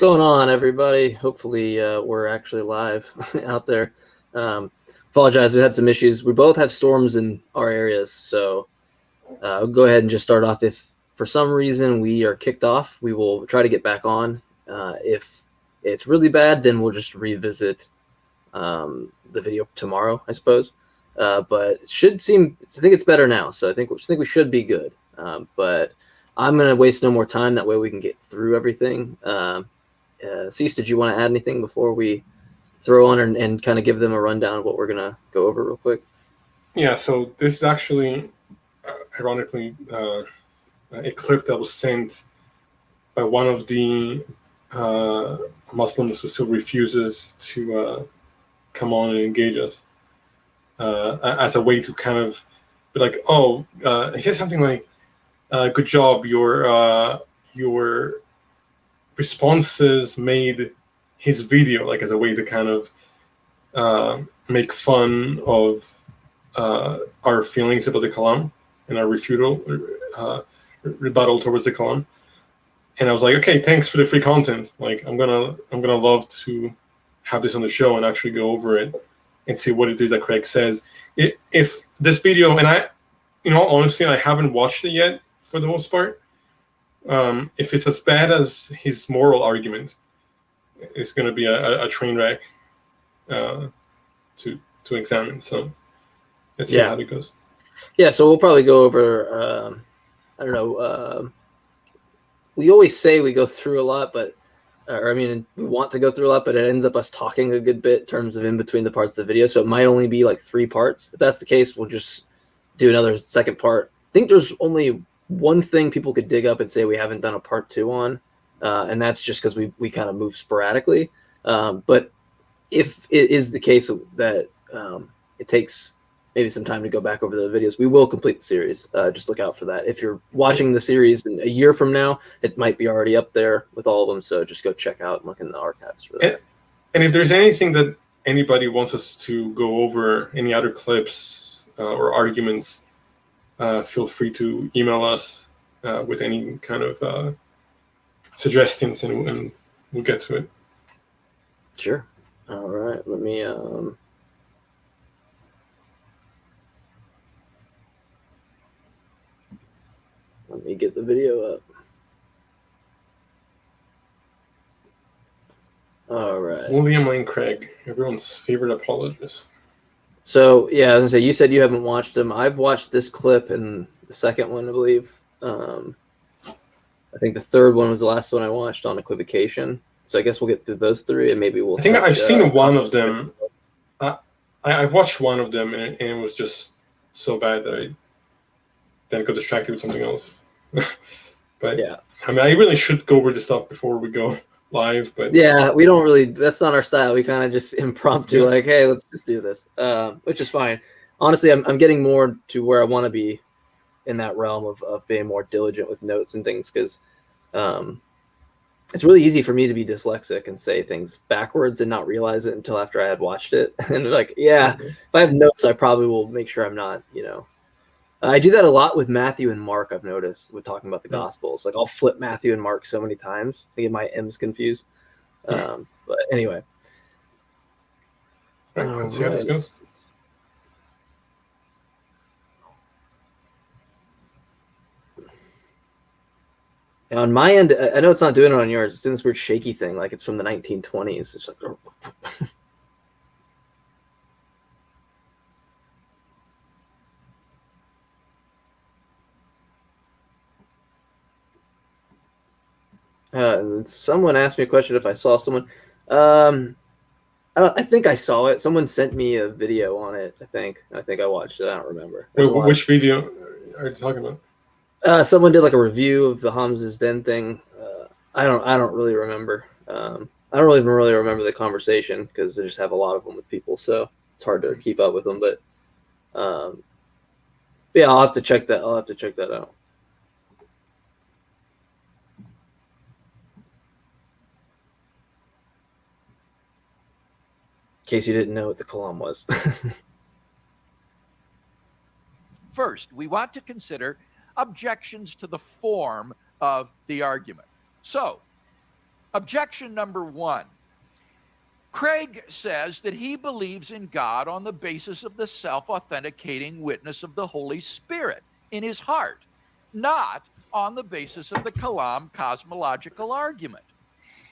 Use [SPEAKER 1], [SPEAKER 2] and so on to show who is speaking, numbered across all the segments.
[SPEAKER 1] going on, everybody? Hopefully, we're actually live out there. Apologize, we had some issues. We both have storms in our areas, so I'll go ahead and just start off. If for some reason we are kicked off, we will try to get back on. If it's really bad, then we'll just revisit the video tomorrow, I suppose. But it should seem, I think it's better now, so I think we should be good. But I'm going to waste no more time. That way we can get through everything. Cease, did you want to add anything before we throw on and kind of give them a rundown of what we're going to go over real quick?
[SPEAKER 2] Yeah, so this is actually, ironically, a clip that was sent by one of the Muslims who still refuses to come on and engage us as a way to kind of be like, he said something like, good job, your responses made his video, like as a way to kind of make fun of our feelings about the Kalam and our rebuttal towards the Kalam. And I was like, okay, thanks for the free content. Like, I'm gonna love to have this on the show and actually go over it and see what it is that Craig says. If this video, and I, honestly, I haven't watched it yet for the most part. If it's as bad as his moral argument, it's going to be a train wreck to examine. So let's see how it goes.
[SPEAKER 1] Yeah, so we'll probably go over, I don't know, we always say we go through a lot, but we want to go through a lot, but it ends up us talking a good bit in terms of in between the parts of the video. So it might only be like 3 parts. If that's the case, we'll just do another second part. I think there's only one thing people could dig up and say we haven't done a part 2 on, and that's just because we kind of move sporadically. But if it is the case that it takes maybe some time to go back over the videos, we will complete the series. Just look out for that. If you're watching the series in a year from now, it might be already up there with all of them. So just go check out and look in the archives for that.
[SPEAKER 2] And if there's anything that anybody wants us to go over, any other clips or arguments, feel free to email us with any kind of suggestions, and we'll get to it.
[SPEAKER 1] Sure. All right. Let me get the video up. All right.
[SPEAKER 2] William Lane Craig, everyone's favorite apologist.
[SPEAKER 1] So, yeah, I was going to say, you said you haven't watched them. I've watched this clip and the second one, I believe. I think the third one was the last one I watched on Equivocation. So I guess we'll get through those 3 and maybe we'll...
[SPEAKER 2] I think I've seen one of them. I've watched one of them and it was just so bad that I then got distracted with something else. But yeah, I really should go over this stuff before we go live. But
[SPEAKER 1] yeah, we don't really, that's not our style. We kind of just impromptu, like, hey, let's just do this, which is fine. Honestly, I'm getting more to where I want to be in that realm of being more diligent with notes and things, because it's really easy for me to be dyslexic and say things backwards and not realize it until after I had watched it. And like, yeah, if I have notes, I probably will make sure I'm not, I do that a lot with Matthew and Mark, I've noticed, with talking about the Gospels. Like, I'll flip Matthew and Mark so many times. I get my M's confused. But anyway.
[SPEAKER 2] All right, let's see how this goes.
[SPEAKER 1] On my end, I know it's not doing it on yours. It's doing this weird shaky thing, like it's from the 1920s. It's like... someone asked me a question if I saw someone. I think I saw it. Someone sent me a video on it. I think I watched it. I don't remember.
[SPEAKER 2] Wait, which video are you talking about?
[SPEAKER 1] Someone did like a review of the Hamza's Den thing. I don't really remember. I don't even really remember the conversation because I just have a lot of them with people, so it's hard to keep up with them. But yeah, I'll have to check that. I'll have to check that out. In case you didn't know what the Kalam was.
[SPEAKER 3] First, we want to consider objections to the form of the argument. So, Objection number 1. Craig says that he believes in God on the basis of the self-authenticating witness of the Holy Spirit in his heart, not on the basis of the Kalam cosmological argument.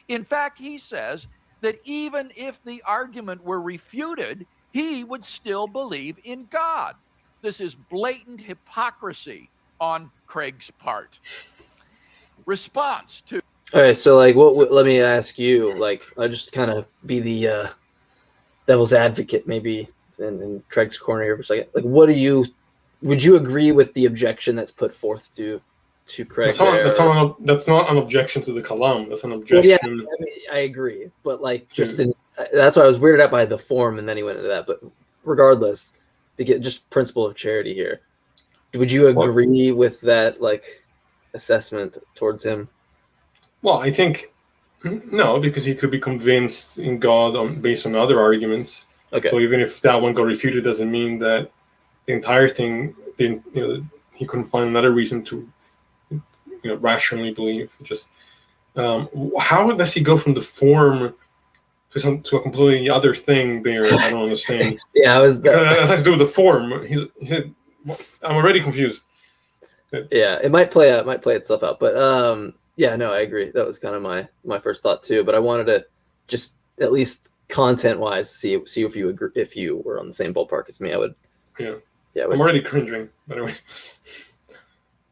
[SPEAKER 3] In fact, he says that even if the argument were refuted, he would still believe in God. This is blatant hypocrisy on Craig's part. Response to
[SPEAKER 1] All right, so like, let me ask you. Like, I'll just kind of be the devil's advocate, maybe, in Craig's corner here for a second. Like, would you agree with the objection that's put forth to Craig?
[SPEAKER 2] That's not an objection to the Kalam. That's an objection.
[SPEAKER 1] Yeah, I mean, I agree, but like, that's why I was weirded out by the form, and then he went into that. But regardless, to get just principle of charity here, would you agree with that like assessment towards him?
[SPEAKER 2] Well, I think no, because he could be convinced in God based on other arguments.
[SPEAKER 1] Okay.
[SPEAKER 2] So even if that one got refuted, doesn't mean that the entire thing didn't. He couldn't find another reason to, rationally believe. Just how does he go from the form to a completely other thing? There, I don't understand.
[SPEAKER 1] Yeah,
[SPEAKER 2] that has to do with the form. He said, I'm already confused.
[SPEAKER 1] Yeah, it might play itself out, but yeah, no, I agree. That was kind of my first thought too. But I wanted to just at least content-wise see if you agree, if you were on the same ballpark as me. I would. Yeah.
[SPEAKER 2] I'm already cringing. By the way.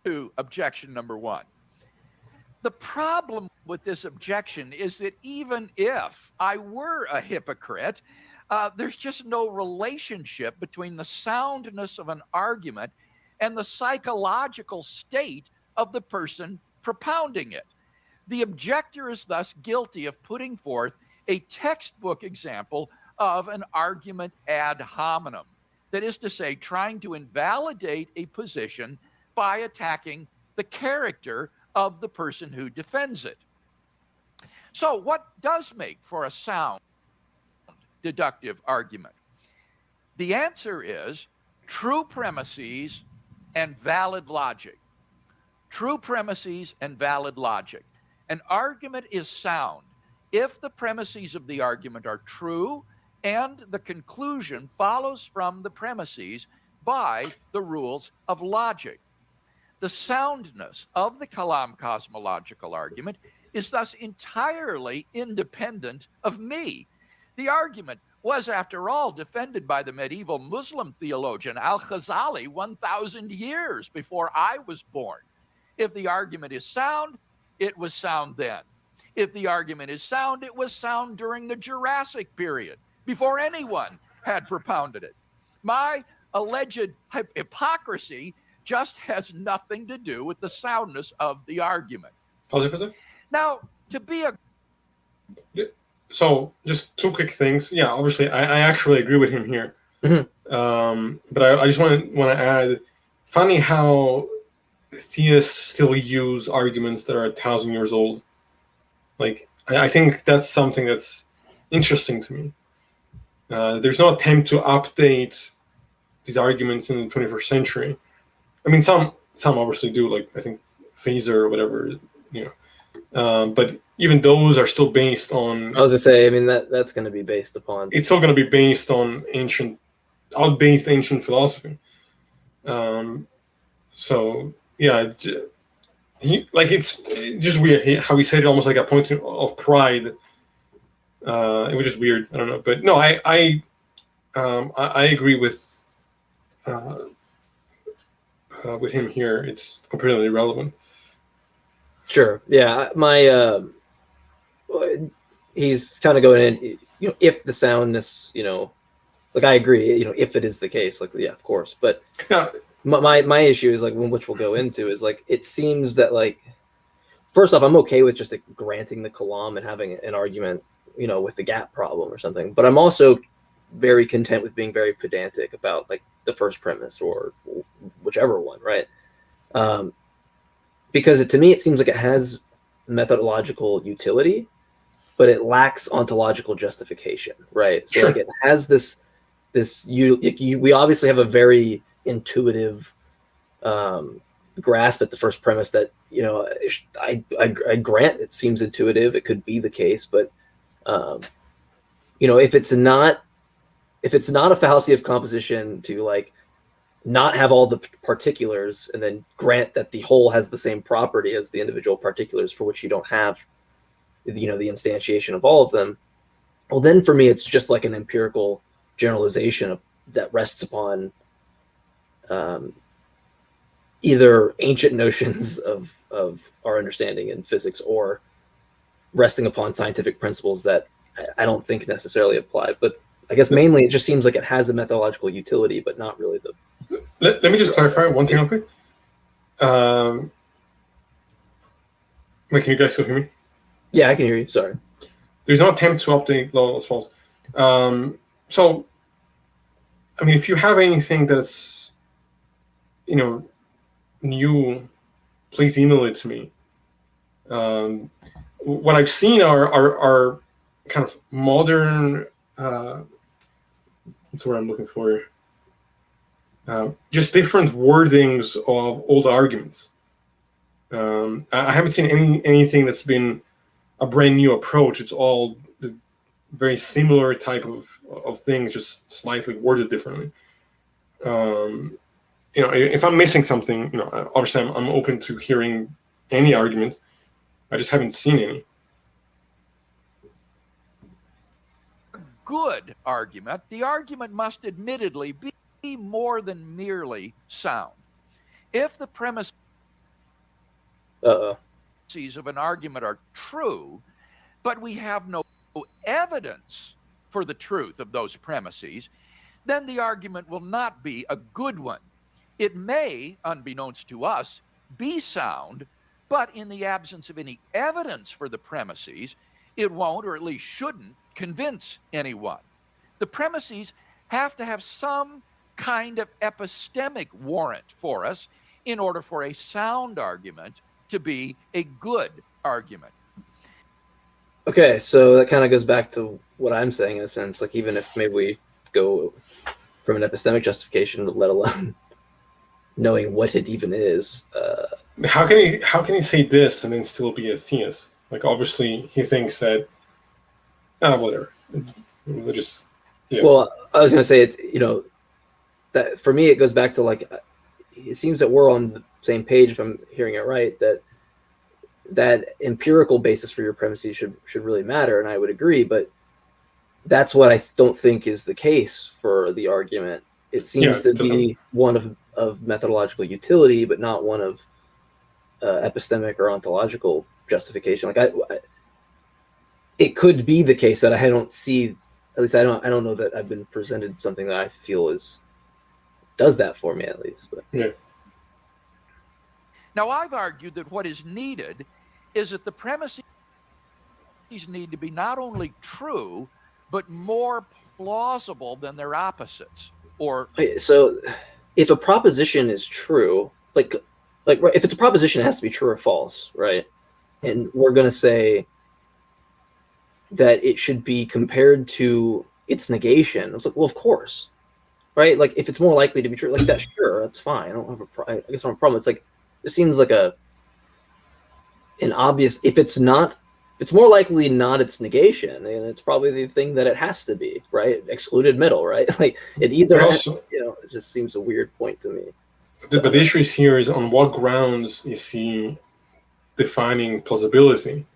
[SPEAKER 3] To objection number 1. The problem with this objection is that even if I were a hypocrite, there's just no relationship between the soundness of an argument and the psychological state of the person propounding it. The objector is thus guilty of putting forth a textbook example of an argument ad hominem. That is to say, trying to invalidate a position by attacking the character of the person who defends it. So what does make for a sound deductive argument? The answer is true premises and valid logic. True premises and valid logic. An argument is sound if the premises of the argument are true and the conclusion follows from the premises by the rules of logic. The soundness of the Kalam cosmological argument is thus entirely independent of me. The argument was, after all, defended by the medieval Muslim theologian Al-Ghazali 1,000 years before I was born. If the argument is sound, it was sound then. If the argument is sound, it was sound during the Jurassic period, before anyone had propounded it. My alleged hypocrisy just has nothing to do with the soundness of the argument. Now, to be a...
[SPEAKER 2] So, just two quick things. Yeah, obviously, I actually agree with him here.
[SPEAKER 1] Mm-hmm.
[SPEAKER 2] But I just want to add, funny how theists still use arguments that are 1,000 years old. Like, I think that's something that's interesting to me. There's no attempt to update these arguments in the 21st century. I mean, some obviously do, like, I think Phaser or whatever, but even those are still based on...
[SPEAKER 1] I was going to say, I mean, that's going to be based upon...
[SPEAKER 2] It's still going to be based on outdated ancient philosophy. So, yeah, it's just weird how he said it almost like a point of pride. It was just weird. I don't know. But no, I agree with him here. It's completely irrelevant.
[SPEAKER 1] Sure. Yeah. He's kind of going in, if the soundness, like I agree, if it is the case, like, yeah, of course. But my issue is, like, which we'll go into, is like, it seems that, like, first off, I'm okay with just, like, granting the Kalam and having an argument, with the gap problem or something. But I'm also very content with being very pedantic about, like, the first premise or whichever one, right? Because to me, it seems like it has methodological utility, but it lacks ontological justification, right? So, like, it has this we obviously have a very intuitive grasp at the first premise that, you know, I grant it seems intuitive. It could be the case, but you know, if it's not a fallacy of composition to like not have all the particulars and then grant that the whole has the same property as the individual particulars for which you don't have, you know, the instantiation of all of them, well, then for me, it's just like an empirical generalization that rests upon either ancient notions of our understanding in physics or resting upon scientific principles that I don't think necessarily apply. But I guess mainly it just seems like it has a methodological utility, but not really the...
[SPEAKER 2] Let me just clarify one thing real quick. Wait, can you guys still hear me?
[SPEAKER 1] Yeah, I can hear you. Sorry.
[SPEAKER 2] There's no attempt to update law as false. So, I mean, if you have anything that's, you know, new, please email it to me. What I've seen are kind of modern, that's what I'm looking for. Just different wordings of old arguments. I haven't seen anything that's been a brand new approach. It's all very similar type of things, just slightly worded differently. You know, if I'm missing something, you know, obviously I'm open to hearing any argument. I just haven't seen any.
[SPEAKER 3] Good argument. The argument must admittedly be more than merely sound. If the premises of an argument are true, but we have no evidence for the truth of those premises, then the argument will not be a good one. It may, unbeknownst to us, be sound, but in the absence of any evidence for the premises, it won't, or at least shouldn't, convince anyone. The premises have to have some kind of epistemic warrant for us in order for a sound argument to be a good argument.
[SPEAKER 1] Okay, so that kind of goes back to what I'm saying in a sense. Like, even if maybe we go from an epistemic justification, let alone knowing what it even is.
[SPEAKER 2] How can he say this and then still be a theist? Like, obviously he thinks that whatever. We'll just, yeah.
[SPEAKER 1] Well, I was gonna say, it's, you know, that for me it goes back to, like, it seems that we're on the same page, if I'm hearing it right, that empirical basis for your premises should really matter, and I would agree, but that's what I don't think is the case for the argument. It seems to be one of methodological utility, but not one of epistemic or ontological justification. Like, it could be the case that I don't see, at least I don't know that I've been presented something that I feel does that for me, at least. But
[SPEAKER 2] yeah.
[SPEAKER 3] Now, I've argued that what is needed is that the premises need to be not only true, but more plausible than their opposites. Or
[SPEAKER 1] so, if a proposition is true, like if it's a proposition, it has to be true or false, right? And we're going to say that it should be compared to its negation. It's like, well, of course, right? Like, if it's more likely to be true, like that, sure, that's fine. I don't have I guess I don't have a problem. It's like, it seems like an obvious. If it's more likely not its negation, and it's probably the thing that it has to be, right? Excluded middle, right? Like, it either
[SPEAKER 2] also,
[SPEAKER 1] you know, it just seems a weird point to me.
[SPEAKER 2] But the issue here is on what grounds is he defining plausibility?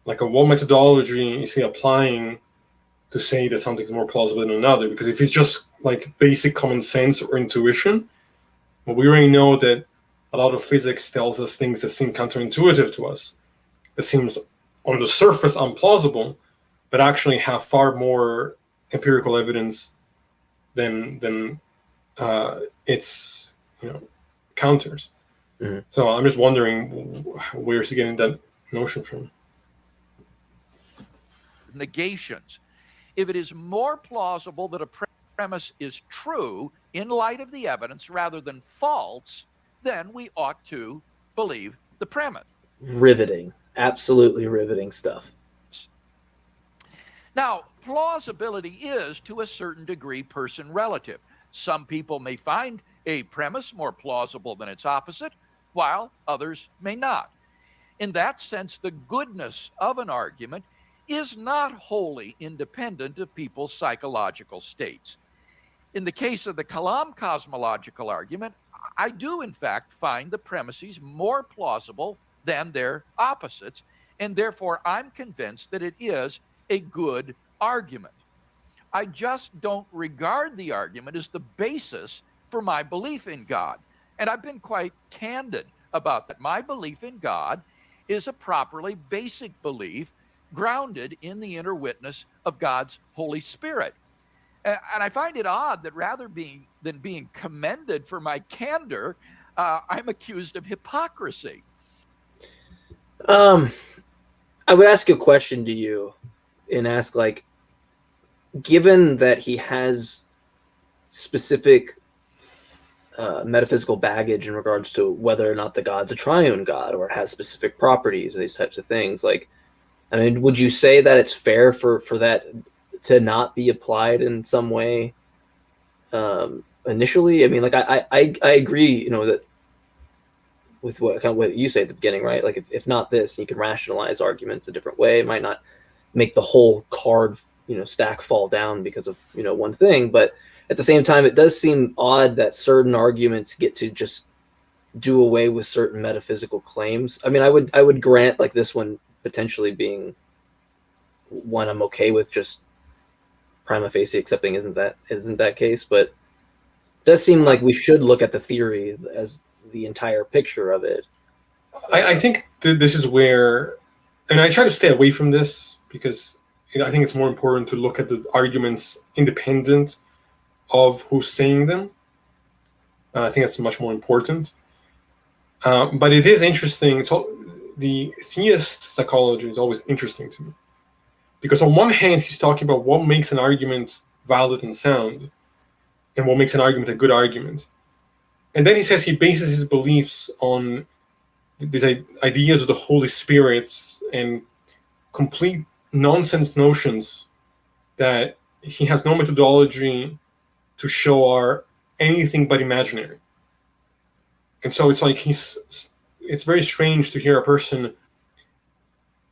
[SPEAKER 2] Like, on what methodology is he applying to say that something is more plausible than another? Because if it's just like basic common sense or intuition, well, we already know that a lot of physics tells us things that seem counterintuitive to us. It seems on the surface implausible, but actually have far more empirical evidence than its, you know, counters.
[SPEAKER 1] Mm-hmm.
[SPEAKER 2] So I'm just wondering, where is he getting that notion from?
[SPEAKER 3] Negations. If it is more plausible that a premise is true in light of the evidence rather than false, then we ought to believe the premise.
[SPEAKER 1] Riveting. Absolutely riveting stuff.
[SPEAKER 3] Now, plausibility is, to a certain degree, person relative. Some people may find a premise more plausible than its opposite. while others may not. In that sense, the goodness of an argument is not wholly independent of people's psychological states. In the case of the Kalam cosmological argument, I do in fact find the premises more plausible than their opposites, and therefore I'm convinced that it is a good argument. I just don't regard the argument as the basis for my belief in God. And I've been quite candid about that. My belief in God is a properly basic belief grounded in the inner witness of God's Holy Spirit. And I find it odd that rather than being commended for my candor, I'm accused of hypocrisy.
[SPEAKER 1] I would ask a question to you and ask, like, given that he has specific metaphysical baggage in regards to whether or not the God's a triune God or has specific properties and these types of things, like, I mean, would you say that it's fair for that to not be applied in some way initially? I mean, like, I agree, that with what you say at the beginning, right? Like, if not this, you can rationalize arguments a different way. It might not make the whole card, stack fall down because of, one thing. But at the same time, it does seem odd that certain arguments get to just do away with certain metaphysical claims. I mean, I would grant, like, this one potentially being one I'm okay with just prima facie accepting isn't that case, but it does seem like we should look at the theory as the entire picture of it.
[SPEAKER 2] I think this is where, and I try to stay away from this because I think it's more important to look at the arguments independent of who's saying them. I think that's much more important. But it is interesting. The theist psychology is always interesting to me. Because on one hand, he's talking about what makes an argument valid and sound, and what makes an argument a good argument. And then he says he bases his beliefs on these ideas of the Holy Spirit and complete nonsense notions that he has no methodology to show are anything but imaginary. And so it's like it's very strange to hear a person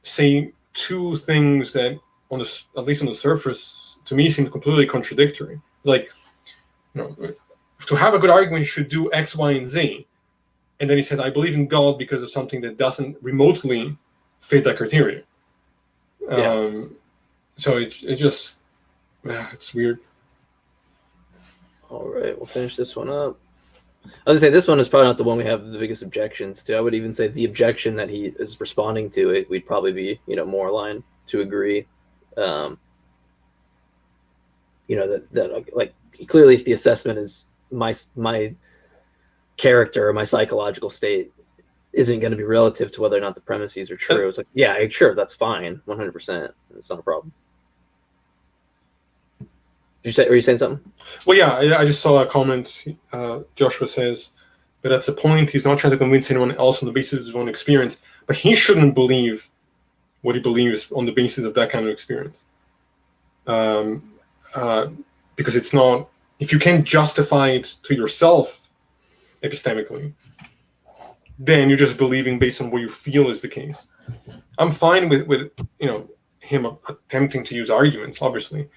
[SPEAKER 2] say two things that, at least on the surface, to me seem completely contradictory. It's like, to have a good argument, you should do X, Y, and Z. And then he says, I believe in God because of something that doesn't remotely fit that criteria.
[SPEAKER 1] Yeah.
[SPEAKER 2] So it's just, it's weird.
[SPEAKER 1] All right, we'll finish this one up. I was going to say, this one is probably not the one we have the biggest objections to. I would even say the objection that he is responding to, it we'd probably be, more aligned to agree. That like, clearly if the assessment is my character or my psychological state isn't going to be relative to whether or not the premises are true. It's like, yeah, sure, that's fine, 100%. It's not a problem. Were you saying something?
[SPEAKER 2] Well, yeah, I just saw a comment. Joshua says, but that's the point. He's not trying to convince anyone else on the basis of his own experience, but he shouldn't believe what he believes on the basis of that kind of experience. Because it's not, if you can't justify it to yourself epistemically, then you're just believing based on what you feel is the case. I'm fine with him attempting to use arguments, obviously.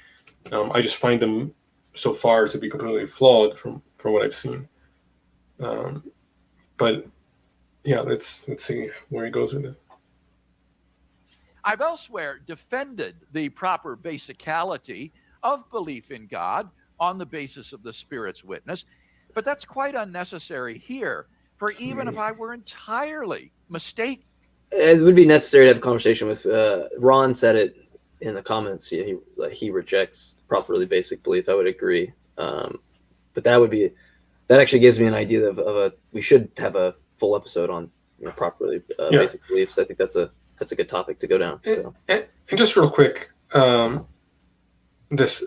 [SPEAKER 2] I just find them so far to be completely flawed from what I've seen. But yeah, let's see where he goes with it.
[SPEAKER 3] I've elsewhere defended the proper basicality of belief in God on the basis of the Spirit's witness, but that's quite unnecessary here. For even if I were entirely mistaken,
[SPEAKER 1] it would be necessary to have a conversation with Ron. Said it in the comments. He rejects properly basic belief. I would agree, but that actually gives me an idea of we should have a full episode on properly basic beliefs. I think that's a good topic to go down. So.
[SPEAKER 2] And just real quick, this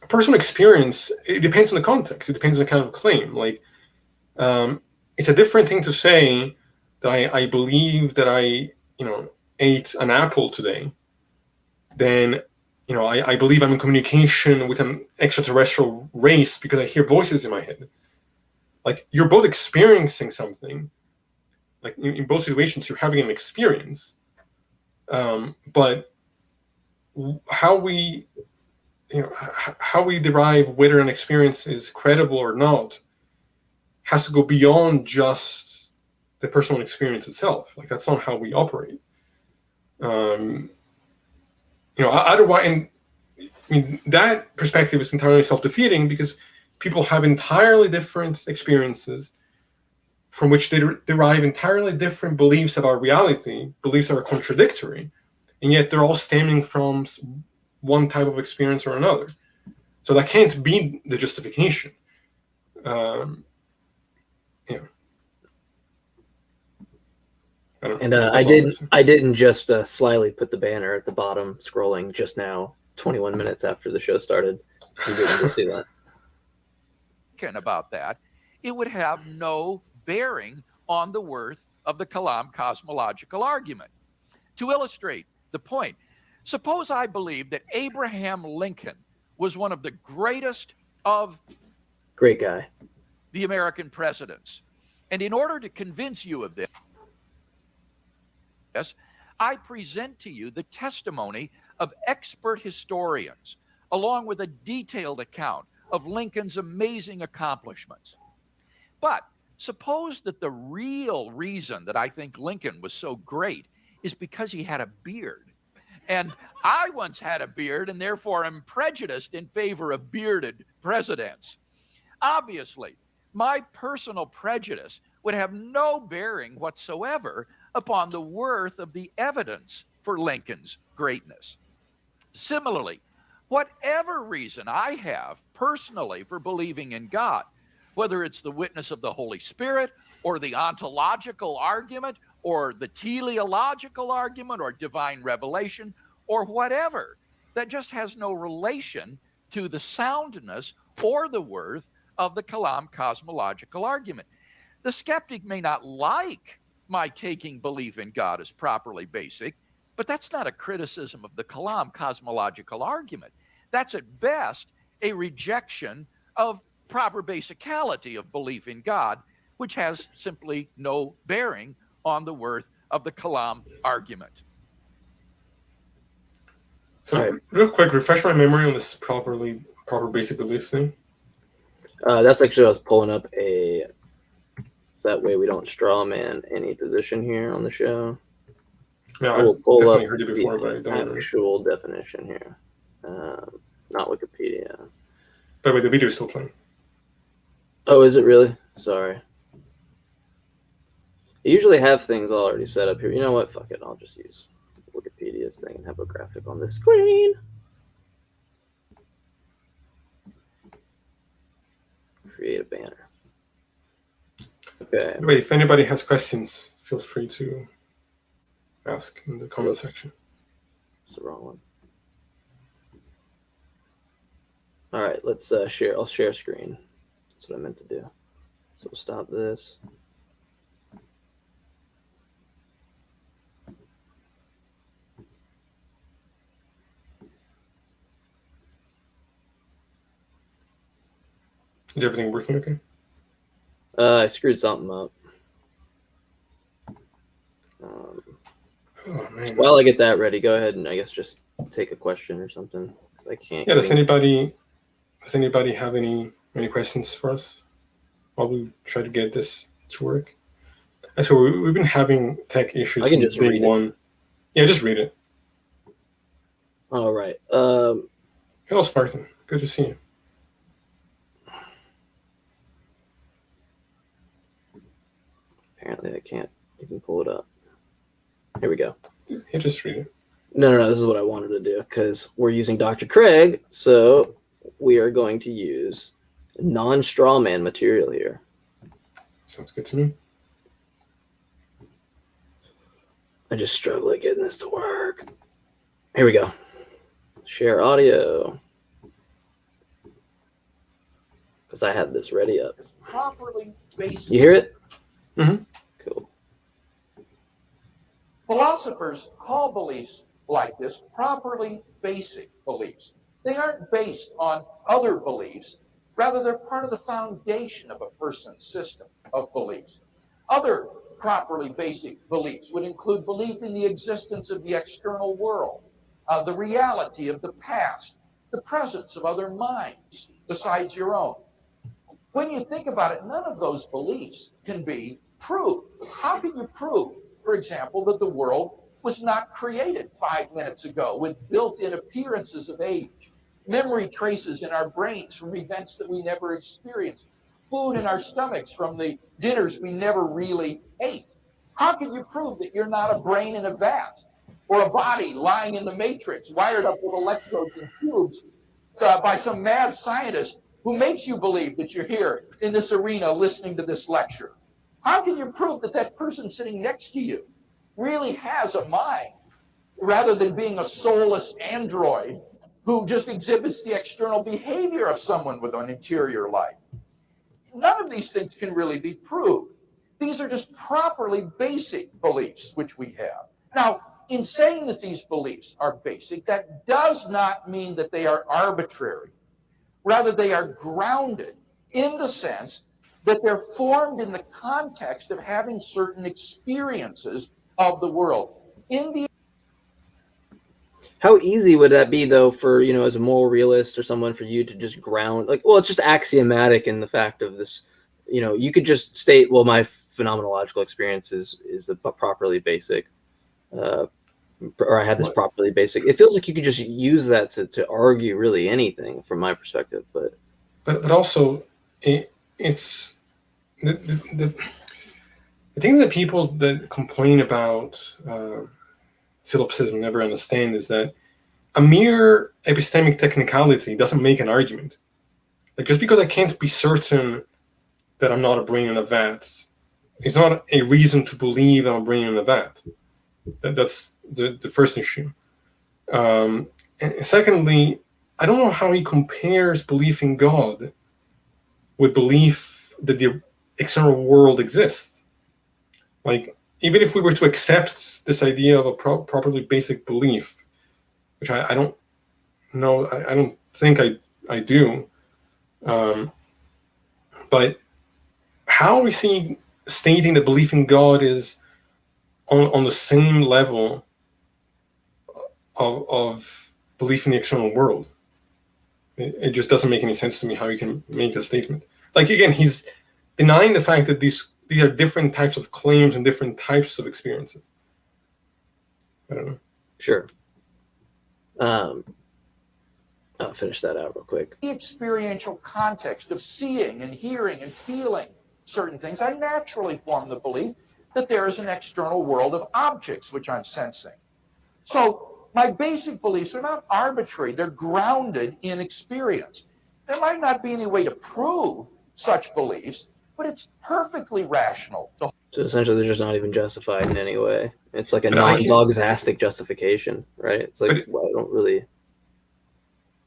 [SPEAKER 2] personal experience, it depends on the context. It depends on the kind of claim. Like, it's a different thing to say that I believe that I ate an apple today than I believe I'm in communication with an extraterrestrial race because I hear voices in my head. Like, you're both experiencing something, Like in both situations, you're having an experience, but how we derive whether an experience is credible or not has to go beyond just the personal experience itself. Like that's not how we operate. Otherwise, and I mean that perspective is entirely self-defeating because people have entirely different experiences from which they derive entirely different beliefs about reality, beliefs that are contradictory, and yet they're all stemming from one type of experience or another. So that can't be the justification.
[SPEAKER 1] I didn't just slyly put the banner at the bottom, scrolling just now, 21 minutes after the show started. You didn't see that.
[SPEAKER 3] About that, it would have no bearing on the worth of the Kalam cosmological argument. To illustrate the point, suppose I believe that Abraham Lincoln was one of the greatest of
[SPEAKER 1] great guy,
[SPEAKER 3] the American presidents. And in order to convince you of this, I present to you the testimony of expert historians, along with a detailed account of Lincoln's amazing accomplishments. But suppose that the real reason that I think Lincoln was so great is because he had a beard. And I once had a beard and therefore am prejudiced in favor of bearded presidents. Obviously, my personal prejudice would have no bearing whatsoever upon the worth of the evidence for Lincoln's greatness. Similarly, whatever reason I have personally for believing in God, whether it's the witness of the Holy Spirit or the ontological argument or the teleological argument or divine revelation or whatever, that just has no relation to the soundness or the worth of the Kalam cosmological argument. The skeptic may not like my taking belief in God as properly basic, but that's not a criticism of the Kalam cosmological argument. That's at best a rejection of proper basicality of belief in God, which has simply no bearing on the worth of the Kalam argument.
[SPEAKER 2] So, real quick, refresh my memory on this proper basic belief thing.
[SPEAKER 1] That's actually I was pulling up a. That way we don't straw man any position here on the show.
[SPEAKER 2] Yeah, I've definitely heard it before, but I don't
[SPEAKER 1] actual definition here, not Wikipedia.
[SPEAKER 2] By the way, the video is still playing.
[SPEAKER 1] Oh, is it really? Sorry. I usually have things already set up here. You know what? Fuck it. I'll just use Wikipedia's thing and have a graphic on the screen. Create a banner. Okay.
[SPEAKER 2] Anyway, if anybody has questions, feel free to ask in the comment section.
[SPEAKER 1] It's the wrong one. All right, let's share. I'll share screen. That's what I meant to do. So we'll stop this.
[SPEAKER 2] Is everything working okay?
[SPEAKER 1] I screwed something up.
[SPEAKER 2] Oh, man.
[SPEAKER 1] While I get that ready, go ahead and I guess just take a question or something because I can't.
[SPEAKER 2] Yeah. Does anybody have any questions for us while we try to get this to work? And so we've been having tech issues.
[SPEAKER 1] I can just read
[SPEAKER 2] it. Yeah, just read it.
[SPEAKER 1] All right.
[SPEAKER 2] Hello, Spartan. Good to see you.
[SPEAKER 1] Apparently I can't even pull it up. Here we go.
[SPEAKER 2] Yeah, just read it.
[SPEAKER 1] No. This is what I wanted to do because we're using Dr. Craig, so we are going to use non-straw man material here.
[SPEAKER 2] Sounds good to me.
[SPEAKER 1] I just struggle at getting this to work. Here we go. Share audio. Because I have this ready up.
[SPEAKER 3] Properly basic.
[SPEAKER 1] You hear it?
[SPEAKER 2] Mm-hmm.
[SPEAKER 1] Cool.
[SPEAKER 3] Philosophers call beliefs like this properly basic beliefs. They aren't based on other beliefs. Rather, they're part of the foundation of a person's system of beliefs. Other properly basic beliefs would include belief in the existence of the external world, the reality of the past, the presence of other minds besides your own. When you think about it, none of those beliefs can be proved. How can you prove, for example, that the world was not created 5 minutes ago with built-in appearances of age, memory traces in our brains from events that we never experienced, food in our stomachs from the dinners we never really ate? How can you prove that you're not a brain in a vat or a body lying in the matrix wired up with electrodes and tubes by some mad scientist who makes you believe that you're here in this arena listening to this lecture? How can you prove that that person sitting next to you really has a mind rather than being a soulless android who just exhibits the external behavior of someone with an interior life? None of these things can really be proved. These are just properly basic beliefs which we have. Now, in saying that these beliefs are basic, that does not mean that they are arbitrary. Rather, they are grounded in the sense that they're formed in the context of having certain experiences of the world.
[SPEAKER 1] How easy would that be, though, for, as a moral realist or someone, for you to just ground, it's just axiomatic in the fact of this, you could just state, well, my phenomenological experience is a properly basic, or I have this properly basic. It feels like you could just use that to argue really anything from my perspective,
[SPEAKER 2] but also it's the thing that people that complain about solipsism never understand is that a mere epistemic technicality doesn't make an argument. Like, just because I can't be certain that I'm not a brain in a vat, it's not a reason to believe I'm a brain in a vat. That's the first issue. And secondly, I don't know how he compares belief in God with belief that the external world exists. Like, even if we were to accept this idea of a properly basic belief, which I don't know, I don't think I do, but how is he stating that belief in God is on the same level of belief in the external world? It just doesn't make any sense to me how you can make that statement. Like, again, he's denying the fact that these are different types of claims and different types of experiences. I don't know.
[SPEAKER 1] Sure. I'll finish that out real quick.
[SPEAKER 3] The experiential context of seeing and hearing and feeling certain things, I naturally form the belief that there is an external world of objects which I'm sensing. So my basic beliefs are not arbitrary. They're grounded in experience. There might not be any way to prove such beliefs, but it's perfectly rational.
[SPEAKER 1] So essentially, they're just not even justified in any way. It's like a non-dogmastic justification, right? It's like, well, I don't really.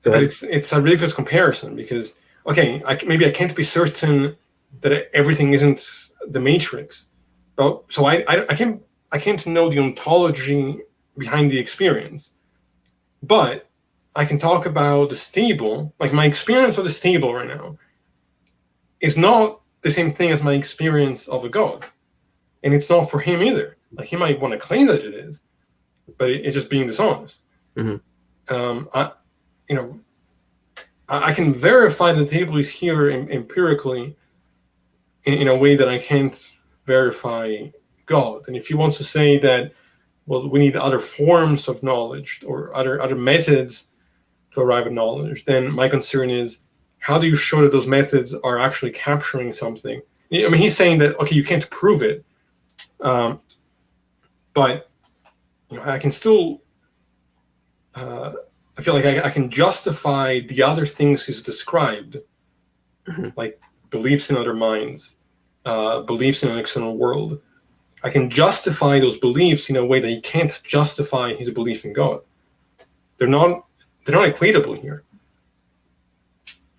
[SPEAKER 2] But it's a ridiculous comparison because, okay, maybe I can't be certain that everything isn't the Matrix, but so I can't know the ontology behind the experience, but I can talk about the stable. Like, my experience of the stable right now is not the same thing as my experience of a God, and it's not for him either. Like, he might want to claim that it is, but it's just being dishonest.
[SPEAKER 1] Mm-hmm.
[SPEAKER 2] I can verify the table is here empirically in a way that I can't verify God. And if he wants to say that, well, we need other forms of knowledge or other methods to arrive at knowledge, then my concern is, how do you show that those methods are actually capturing something? I mean, he's saying that, okay, you can't prove it, but I can still, I feel like I can justify the other things he's described,
[SPEAKER 1] mm-hmm.
[SPEAKER 2] like beliefs in other minds, beliefs in an external world. I can justify those beliefs in a way that he can't justify his belief in God. They're not equatable here.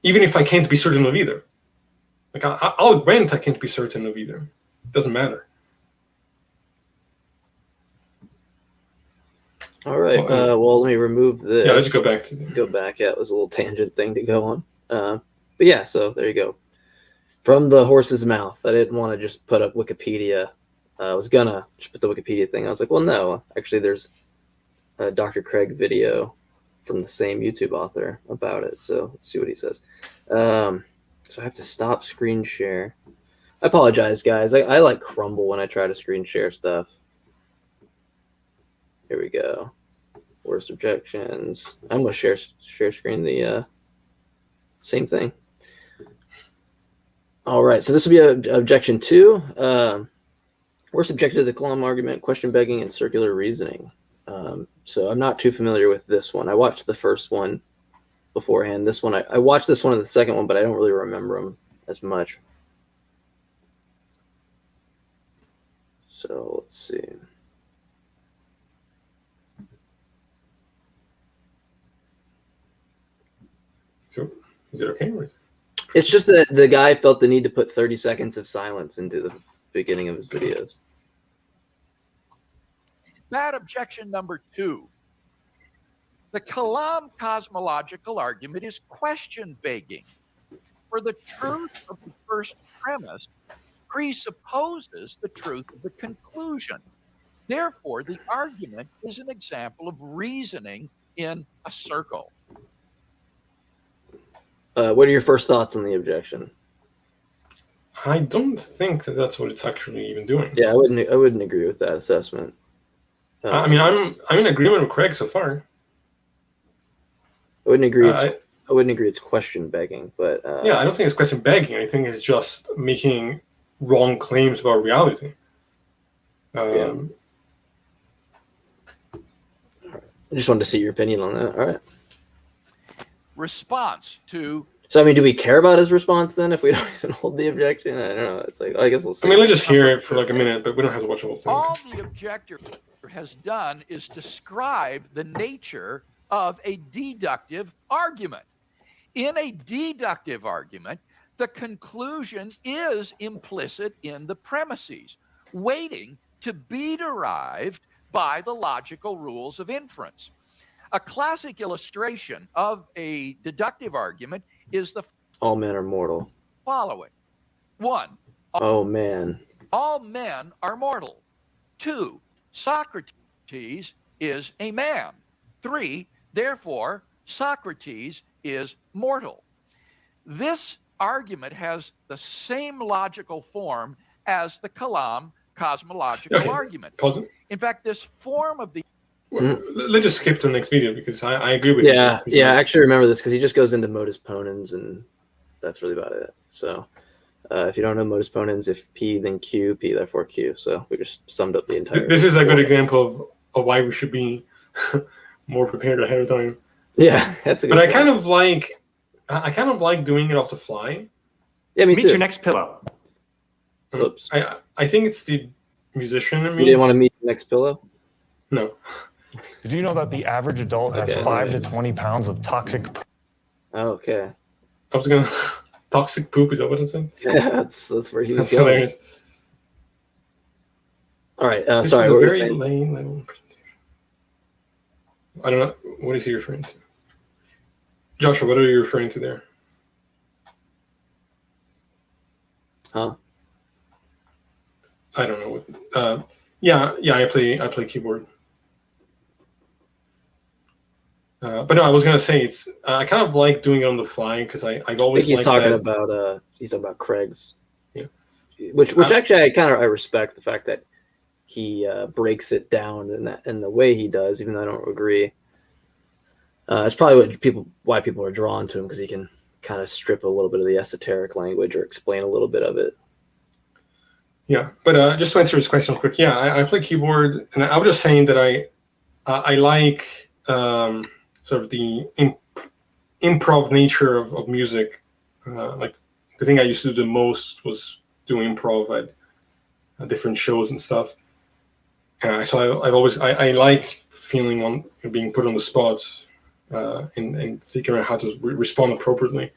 [SPEAKER 2] Even if I can't be certain of either. Like, I'll grant I can't be certain of either. It doesn't matter.
[SPEAKER 1] All right. Well, let me remove this.
[SPEAKER 2] Yeah, let's go back to
[SPEAKER 1] go back. Yeah, it was a little tangent thing to go on. But yeah, so there you go. From the horse's mouth. I didn't want to just put up Wikipedia I was gonna just put the Wikipedia thing. I was like, well, no, actually, there's a Dr. Craig video from the same YouTube author about it. So let's see what he says. So I have to stop screen share. I apologize, guys. I like crumble when I try to screen share stuff. Here we go. Worst objections. I'm gonna share screen the same thing. All right, so this will be objection 2. Worst objection to the Kalam argument, question begging, and circular reasoning. So I'm not too familiar with this one. I watched the first one beforehand. This one, I watched this one and the second one, but I don't really remember them as much. So let's see.
[SPEAKER 2] So is it okay?
[SPEAKER 1] It's just that the guy felt the need to put 30 seconds of silence into the beginning of his videos.
[SPEAKER 3] That objection number 2. The Kalam cosmological argument is question begging. For the truth of the first premise presupposes the truth of the conclusion. Therefore, the argument is an example of reasoning in a circle.
[SPEAKER 1] What are your first thoughts on the objection?
[SPEAKER 2] I don't think that that's what it's actually even doing.
[SPEAKER 1] Yeah, I wouldn't agree with that assessment.
[SPEAKER 2] I mean, I'm in agreement with Craig so far.
[SPEAKER 1] I wouldn't agree. I wouldn't agree. It's question begging, but
[SPEAKER 2] yeah, I don't think it's question begging. I think it's just making wrong claims about reality.
[SPEAKER 1] Yeah. I just wanted to see your opinion on that. All right.
[SPEAKER 3] Response to.
[SPEAKER 1] So, I mean, do we care about his response then if we don't even hold the objection? I don't know. It's like, I guess we'll see.
[SPEAKER 2] I mean, let's just hear it for like a minute, but we don't have to watch the whole thing.
[SPEAKER 3] All the objector has done is describe the nature of a deductive argument. In a deductive argument, the conclusion is implicit in the premises, waiting to be derived by the logical rules of inference. A classic illustration of a deductive argument is the
[SPEAKER 1] all men are mortal.
[SPEAKER 3] Following. 1.
[SPEAKER 1] Oh, man.
[SPEAKER 3] All men are mortal. 2. Socrates is a man. 3. Therefore, Socrates is mortal. This argument has the same logical form as the Kalam cosmological argument.
[SPEAKER 2] Pause it.
[SPEAKER 3] In fact, this form of the
[SPEAKER 2] let's just skip to the next video because I agree with you.
[SPEAKER 1] Yeah, I actually remember this because he just goes into modus ponens and that's really about it. So if you don't know modus ponens, if P then Q, P therefore Q. So we just summed up the entire.
[SPEAKER 2] This is a good example of why we should be more prepared ahead of time.
[SPEAKER 1] Yeah, that's a good
[SPEAKER 2] But
[SPEAKER 1] point.
[SPEAKER 2] I kind of like doing it off the fly.
[SPEAKER 1] Yeah, me
[SPEAKER 4] Meet
[SPEAKER 1] too.
[SPEAKER 4] your next pillow.
[SPEAKER 1] Oops.
[SPEAKER 2] I think it's the musician in me.
[SPEAKER 1] You didn't want to meet the next pillow?
[SPEAKER 2] No.
[SPEAKER 5] Did you know that the average adult has 5 to 20 pounds of toxic?
[SPEAKER 1] Okay.
[SPEAKER 2] I was gonna toxic poop. Is that what it said?
[SPEAKER 1] Yeah, that's where he was
[SPEAKER 2] That's
[SPEAKER 1] going.
[SPEAKER 2] hilarious.
[SPEAKER 1] All right.
[SPEAKER 2] This
[SPEAKER 1] Sorry.
[SPEAKER 2] is a
[SPEAKER 1] What were you
[SPEAKER 2] very
[SPEAKER 1] saying?
[SPEAKER 2] lame level presentation. I don't know. What is he referring to? Joshua, what are you referring to there?
[SPEAKER 1] Huh?
[SPEAKER 2] I don't know what. Yeah. I play keyboard. But no, I was gonna say it's. I kind of like doing it on the fly because I've
[SPEAKER 1] I
[SPEAKER 2] always.
[SPEAKER 1] think he's
[SPEAKER 2] liked
[SPEAKER 1] talking
[SPEAKER 2] that.
[SPEAKER 1] about he's talking about Craig's.
[SPEAKER 2] Yeah.
[SPEAKER 1] Which actually I respect the fact that he breaks it down in the way he does, even though I don't agree. It's probably why people are drawn to him because he can kind of strip a little bit of the esoteric language or explain a little bit of it.
[SPEAKER 2] Yeah, but just to answer his question real quick, yeah, I play keyboard, and I was just saying that I like sort of the improv nature of music. Like the thing I used to do the most was do improv at different shows and stuff. So I like feeling on being put on the spot and figuring out how to respond appropriately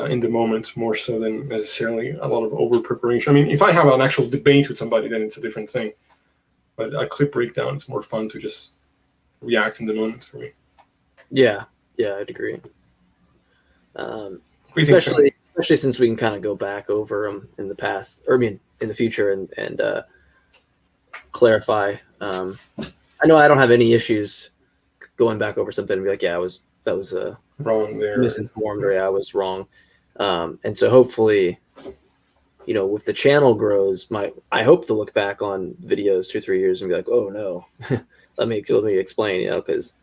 [SPEAKER 2] in the moment, more so than necessarily a lot of over preparation. I mean, if I have an actual debate with somebody, then it's a different thing. But a clip breakdown, it's more fun to just react in the moment for me.
[SPEAKER 1] Yeah, I'd agree.
[SPEAKER 2] Especially
[SPEAKER 1] Especially since we can kind of go back over them in the past, or I mean, in the future, and clarify. I know I don't have any issues going back over something and be like, yeah, that was
[SPEAKER 2] wrong there.
[SPEAKER 1] misinformed, or yeah, I was wrong. And so hopefully, if the channel grows, I hope to look back on videos 2 or 3 years and be like, oh no, let me explain, because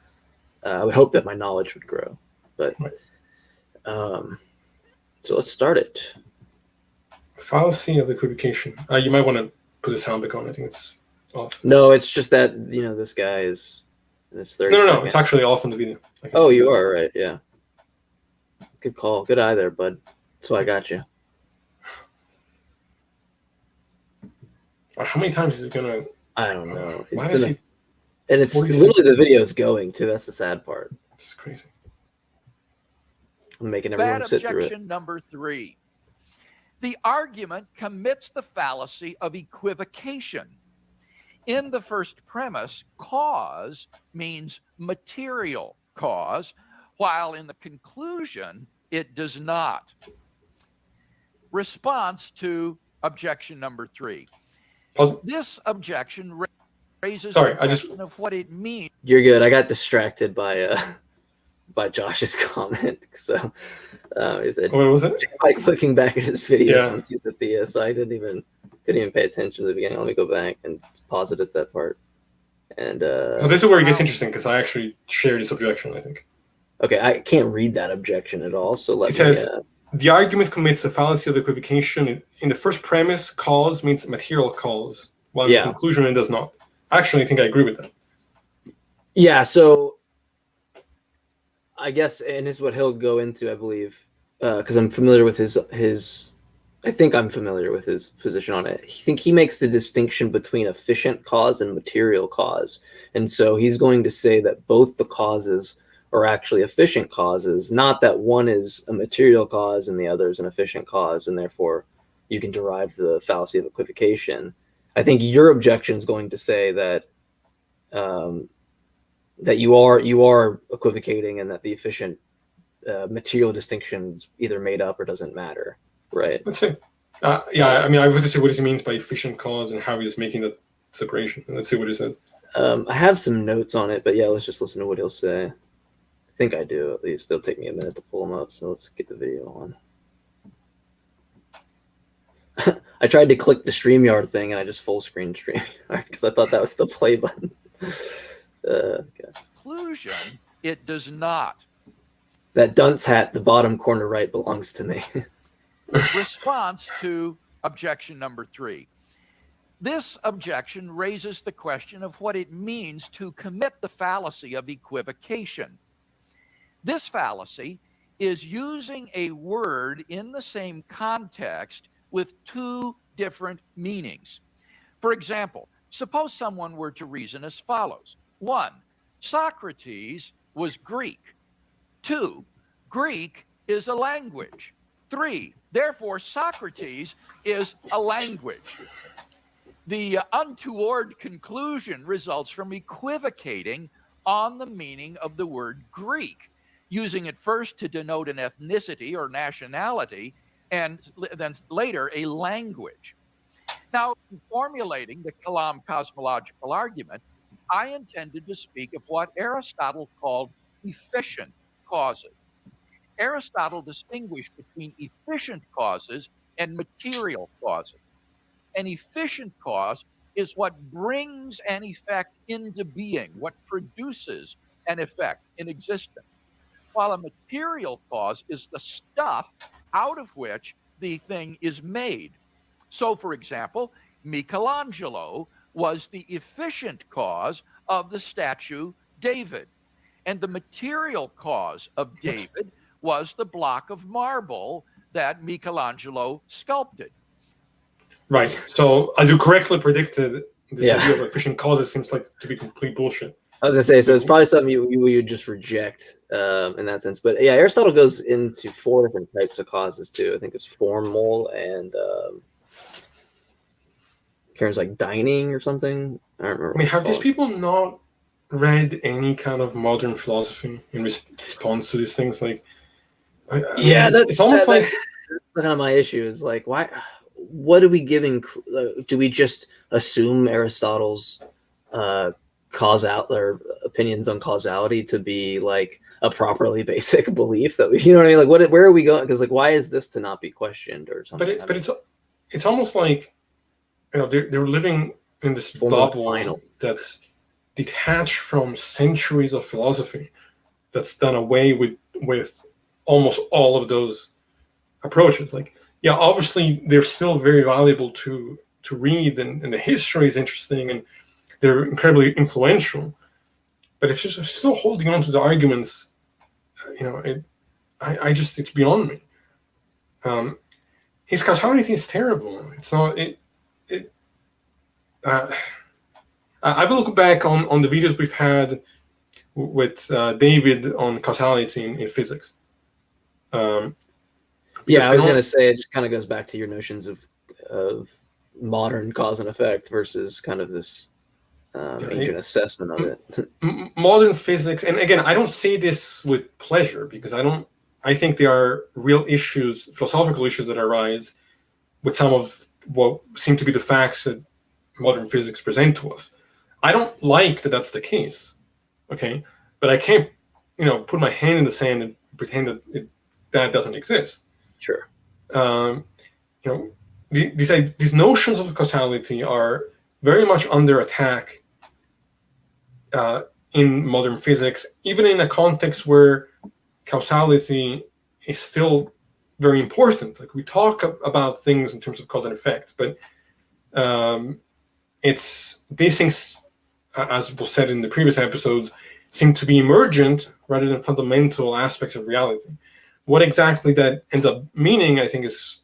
[SPEAKER 1] I would hope that my knowledge would grow. But so let's start it.
[SPEAKER 2] Fallacy of equivocation. You might want to put a sound back on. I think it's off.
[SPEAKER 1] No, it's just that this guy is in his 30
[SPEAKER 2] No, it's actually off on the video.
[SPEAKER 1] Oh, you are right. Yeah. Good call. Good eye there, bud. That's why I got you.
[SPEAKER 2] How many times is it gonna?
[SPEAKER 1] I don't know.
[SPEAKER 2] Why is he?
[SPEAKER 1] And it's literally the video's going too. That's the sad part.
[SPEAKER 2] It's crazy.
[SPEAKER 1] I'm making everyone sit through it.
[SPEAKER 3] Objection number 3. The argument commits the fallacy of equivocation. In the first premise, cause means material cause, while in the conclusion, it does not. Response to objection number 3. This objection raises the question of what it means.
[SPEAKER 1] You're good. I got distracted by Josh's comment. So he said,
[SPEAKER 2] what was it?
[SPEAKER 1] Like looking back at his videos once he's at the so I couldn't even pay attention to the beginning. Let me go back and pause it at that part. And
[SPEAKER 2] so this is where it gets interesting, because I actually share this objection, I think.
[SPEAKER 1] Okay, I can't read that objection at all. So
[SPEAKER 2] it says the argument commits the fallacy of equivocation. In the first premise, cause means material cause, while in the conclusion it does not. Actually, I think I agree with that.
[SPEAKER 1] Yeah, so I guess, and this is what he'll go into, I believe, because I'm familiar with his. I think I'm familiar with his position on it. I think he makes the distinction between efficient cause and material cause, and so he's going to say that both the causes are actually efficient causes, not that one is a material cause and the other is an efficient cause, and therefore you can derive the fallacy of equivocation. I think your objection is going to say that that you are equivocating, and that the efficient material distinction is either made up or doesn't matter, right?
[SPEAKER 2] Let's see. I mean, I would say what he means by efficient cause and how he's making the separation. And let's see what he says. I
[SPEAKER 1] have some notes on it, but yeah, let's just listen to what he'll say. I think I do, at least. It'll take me a minute to pull them up, so let's get the video on. I tried to click the StreamYard thing, and I just full screen StreamYard because I thought that was the play button.
[SPEAKER 3] Conclusion, it does not.
[SPEAKER 1] That dunce hat, the bottom corner right, belongs to me.
[SPEAKER 3] Response to objection number 3. This objection raises the question of what it means to commit the fallacy of equivocation. This fallacy is using a word in the same context with 2 different meanings. For example, suppose someone were to reason as follows. 1, Socrates was Greek. 2, Greek is a language. 3, therefore Socrates is a language. The untoward conclusion results from equivocating on the meaning of the word Greek, using it first to denote an ethnicity or nationality, and then later a language. Now, in formulating the Kalam cosmological argument, I intended to speak of what Aristotle called efficient causes. Aristotle distinguished between efficient causes and material causes. An efficient cause is what brings an effect into being, what produces an effect in existence, while a material cause is the stuff out of which the thing is made. So, for example, Michelangelo was the efficient cause of the statue David, and the material cause of David was the block of marble that Michelangelo sculpted.
[SPEAKER 2] Right. So, as you correctly predicted, this idea of efficient causes seems like to be complete bullshit.
[SPEAKER 1] I was gonna say, so it's probably something you just reject in that sense. But yeah, Aristotle goes into 4 different types of causes too. I think it's formal and Karen's like dining or something. I don't remember.
[SPEAKER 2] I mean, have these people not read any kind of modern philosophy in response to these things? Like,
[SPEAKER 1] it's almost like that's kind of my issue. Is like, what are we giving? Do we just assume Aristotle's or opinions on causality to be like a properly basic belief that we, you know what I mean? Like, where are we going? Because like, why is this to not be questioned or something?
[SPEAKER 2] But it's almost like, you know, they're living in this bubble that's detached from centuries of philosophy that's done away with almost all of those approaches. Like, yeah, obviously they're still very valuable to read, and the history is interesting, and they're incredibly influential. But if you're still holding on to the arguments, you know, it's beyond me. His causality is terrible. It's not I've looked back on the videos we've had with David on causality in physics.
[SPEAKER 1] Yeah, I was going to say, it just kind of goes back to your notions of modern cause and effect versus kind of this ancient assessment of it.
[SPEAKER 2] Modern physics, and again, I don't say this with pleasure because I think there are real issues, philosophical issues that arise with some of what seem to be the facts that modern physics present to us. I don't like that that's the case, okay? But I can't, you know, put my hand in the sand and pretend that that doesn't exist.
[SPEAKER 1] Sure.
[SPEAKER 2] You know, these notions of causality are very much under attack in modern physics, even in a context where causality is still very important. Like, we talk about things in terms of cause and effect, but it's these things, as was said in the previous episodes, seem to be emergent rather than fundamental aspects of reality. What exactly that ends up meaning, I think, is...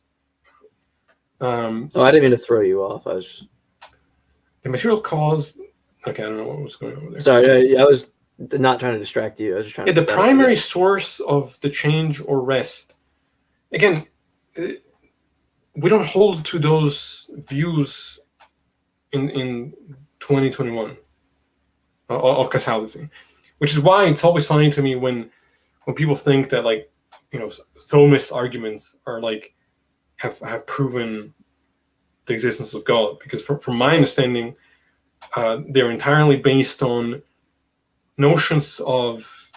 [SPEAKER 1] I didn't mean to throw you off.
[SPEAKER 2] The material cause... Okay, I don't know what was going on there.
[SPEAKER 1] Sorry, I was not trying to distract you. I was just trying to...
[SPEAKER 2] The primary source of the change or rest. Again, we don't hold to those views in 2021 of causality, which is why it's always funny to me when people think that, like, you know, Thomist arguments are like have proven the existence of God, because from my understanding, they're entirely based on notions of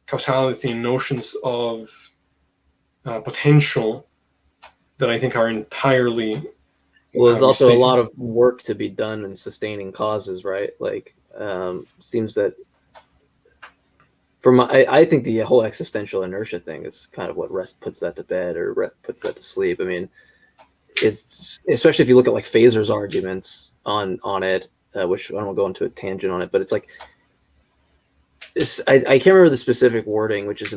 [SPEAKER 2] causality and notions of potential that I think are entirely...
[SPEAKER 1] Well, there's also a lot of work to be done in sustaining causes, right? Like, seems that I think the whole existential inertia thing is kind of what puts that to bed, or puts that to sleep. I mean, it's, especially if you look at like Phaser's arguments on it, which I don't want to go into a tangent on it, but it's like, I can't remember the specific wording, which is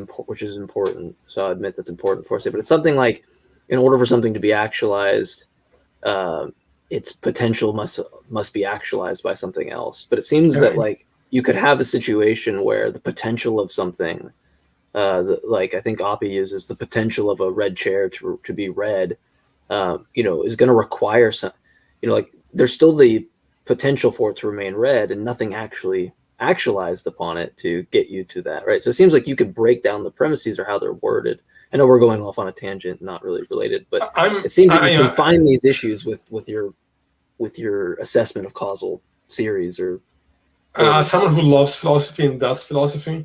[SPEAKER 1] important. So I admit that's important for us, but it's something like, in order for something to be actualized, its potential must be actualized by something else. But it seems that, like, you could have a situation where the potential of something, like I think Oppie uses the potential of a red chair to be red, you know, is going to require some, you know, like, there's still the potential for it to remain red, and nothing actually actualized upon it to get you to that, right? So it seems like you could break down the premises or how they're worded. I know we're going off on a tangent, not really related, but it seems that you can find these issues with your assessment of causal series, or
[SPEAKER 2] someone who loves philosophy and does philosophy,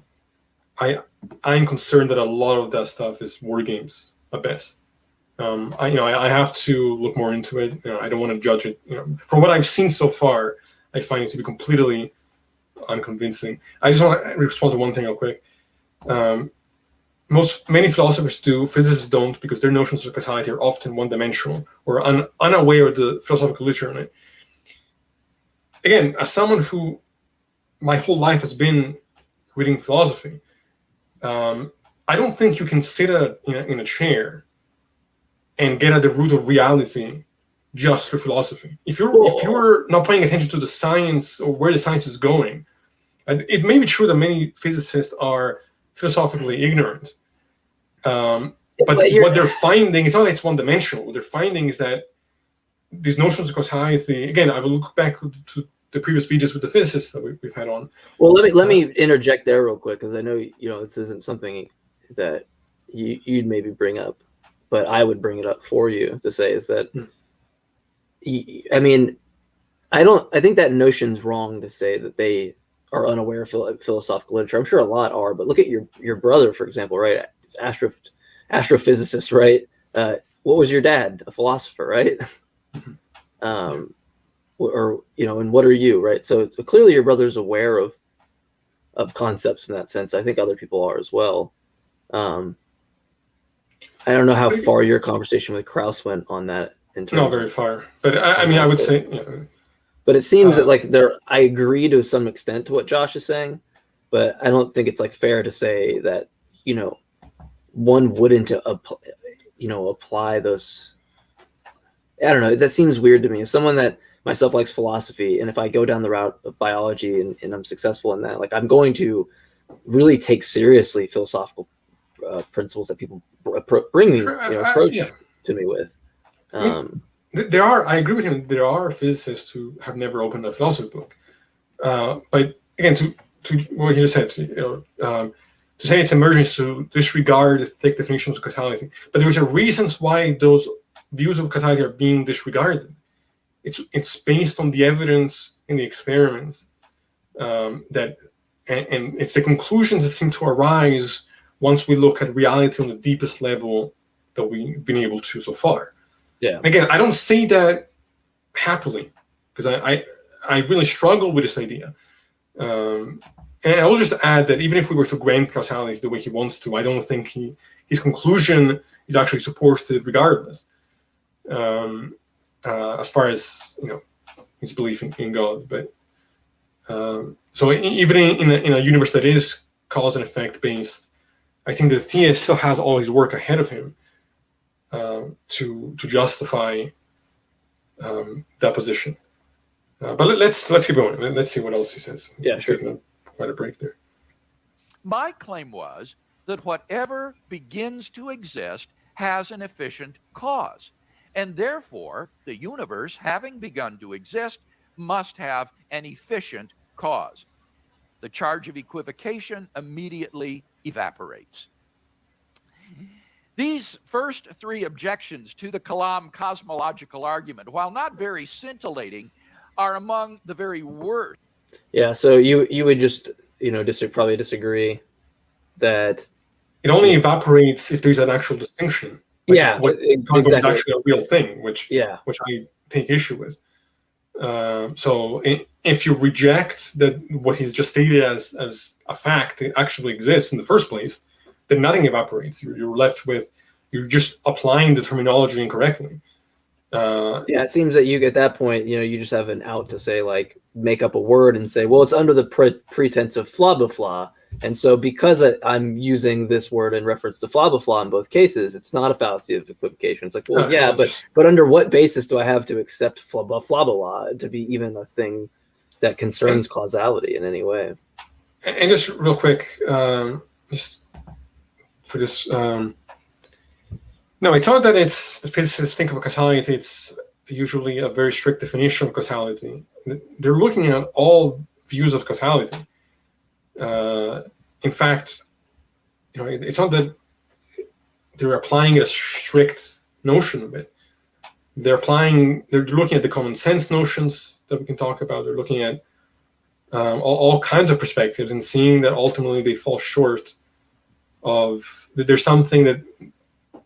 [SPEAKER 2] I'm concerned that a lot of that stuff is word games at best. I have to look more into it. You know, I don't want to judge it. You know, from what I've seen so far, I find it to be completely unconvincing. I just want to respond to one thing real quick. Many philosophers do, physicists don't, because their notions of causality are often one-dimensional or unaware of the philosophical literature on it. Again, as someone who my whole life has been reading philosophy, I don't think you can sit in a chair and get at the root of reality just through philosophy. If you're not paying attention to the science or where the science is going, and it may be true that many physicists are philosophically ignorant, but what they're finding is not that it's one-dimensional. What they're finding is that these notions of causality, again, I will look back to the previous videos with the physicists that we've had on.
[SPEAKER 1] Well, let me interject there real quick, because I know, you know, this isn't something that you'd maybe bring up but I would bring it up for you to say is that, I mean, I think that notion's wrong to say that they are unaware of philosophical literature. I'm sure a lot are, but look at your brother, for example, right? He's astrophysicist, right? What was your dad? A philosopher, right? Or and what are you, right? So clearly your brother's aware of concepts in that sense. I think other people are as well. I don't know how far your conversation with Krauss went on that.
[SPEAKER 2] Not very far, but I mean, I would say.
[SPEAKER 1] But it seems that like I agree to some extent to what Josh is saying, but I don't think it's like fair to say that one wouldn't apply those. I don't know. That seems weird to me. As someone that myself likes philosophy, and if I go down the route of biology and I'm successful in that, like I'm going to really take seriously philosophical principles that people bring me approach to me with.
[SPEAKER 2] I agree with him. There are physicists who have never opened a philosophy book, but again, to what he just said, to say it's emergence to disregard the thick definitions of causality, but there's a reasons why those views of causality are being disregarded. It's based on the evidence in the experiments and it's the conclusions that seem to arise once we look at reality on the deepest level that we've been able to so far.
[SPEAKER 1] Yeah.
[SPEAKER 2] Again, I don't say that happily because I really struggle with this idea. And I will just add that even if we were to grant causality the way he wants to, I don't think his conclusion is actually supported regardless. As far as his belief in God, but so even in a universe that is cause and effect based, I think the theist still has all his work ahead of him to justify that position. But let's keep going. Let's see what else he says.
[SPEAKER 1] Yeah, sure.
[SPEAKER 2] Taking quite a break there.
[SPEAKER 3] My claim was that whatever begins to exist has an efficient cause. And therefore, the universe, having begun to exist, must have an efficient cause. The charge of equivocation immediately evaporates. These first three objections to the Kalam cosmological argument, while not very scintillating, are among the very worst.
[SPEAKER 1] Yeah, so you would just probably disagree that
[SPEAKER 2] it only evaporates if there's an actual distinction.
[SPEAKER 1] Like what
[SPEAKER 2] exactly. Is actually a real thing, which I take issue with. So if you reject that what he's just stated as a fact it actually exists in the first place, then nothing evaporates. You're left with you're just applying the terminology incorrectly.
[SPEAKER 1] It seems that you at that point, you just have an out to say like make up a word and say, well, it's under the pretense of blah blah blah. And so because I'm using this word in reference to blah blah blah in both cases, it's not a fallacy of equivocation. It's like, well, but under what basis do I have to accept blah blah blah blah to be even a thing that concerns causality in any way?
[SPEAKER 2] And just real quick, just for this, no, it's not that it's the physicists think of causality. It's usually a very strict definition of causality. They're looking at all views of causality. In fact, it's not that they're applying a strict notion of it. They're looking at the common sense notions that we can talk about. They're looking at all kinds of perspectives and seeing that ultimately they fall short of that. There's something that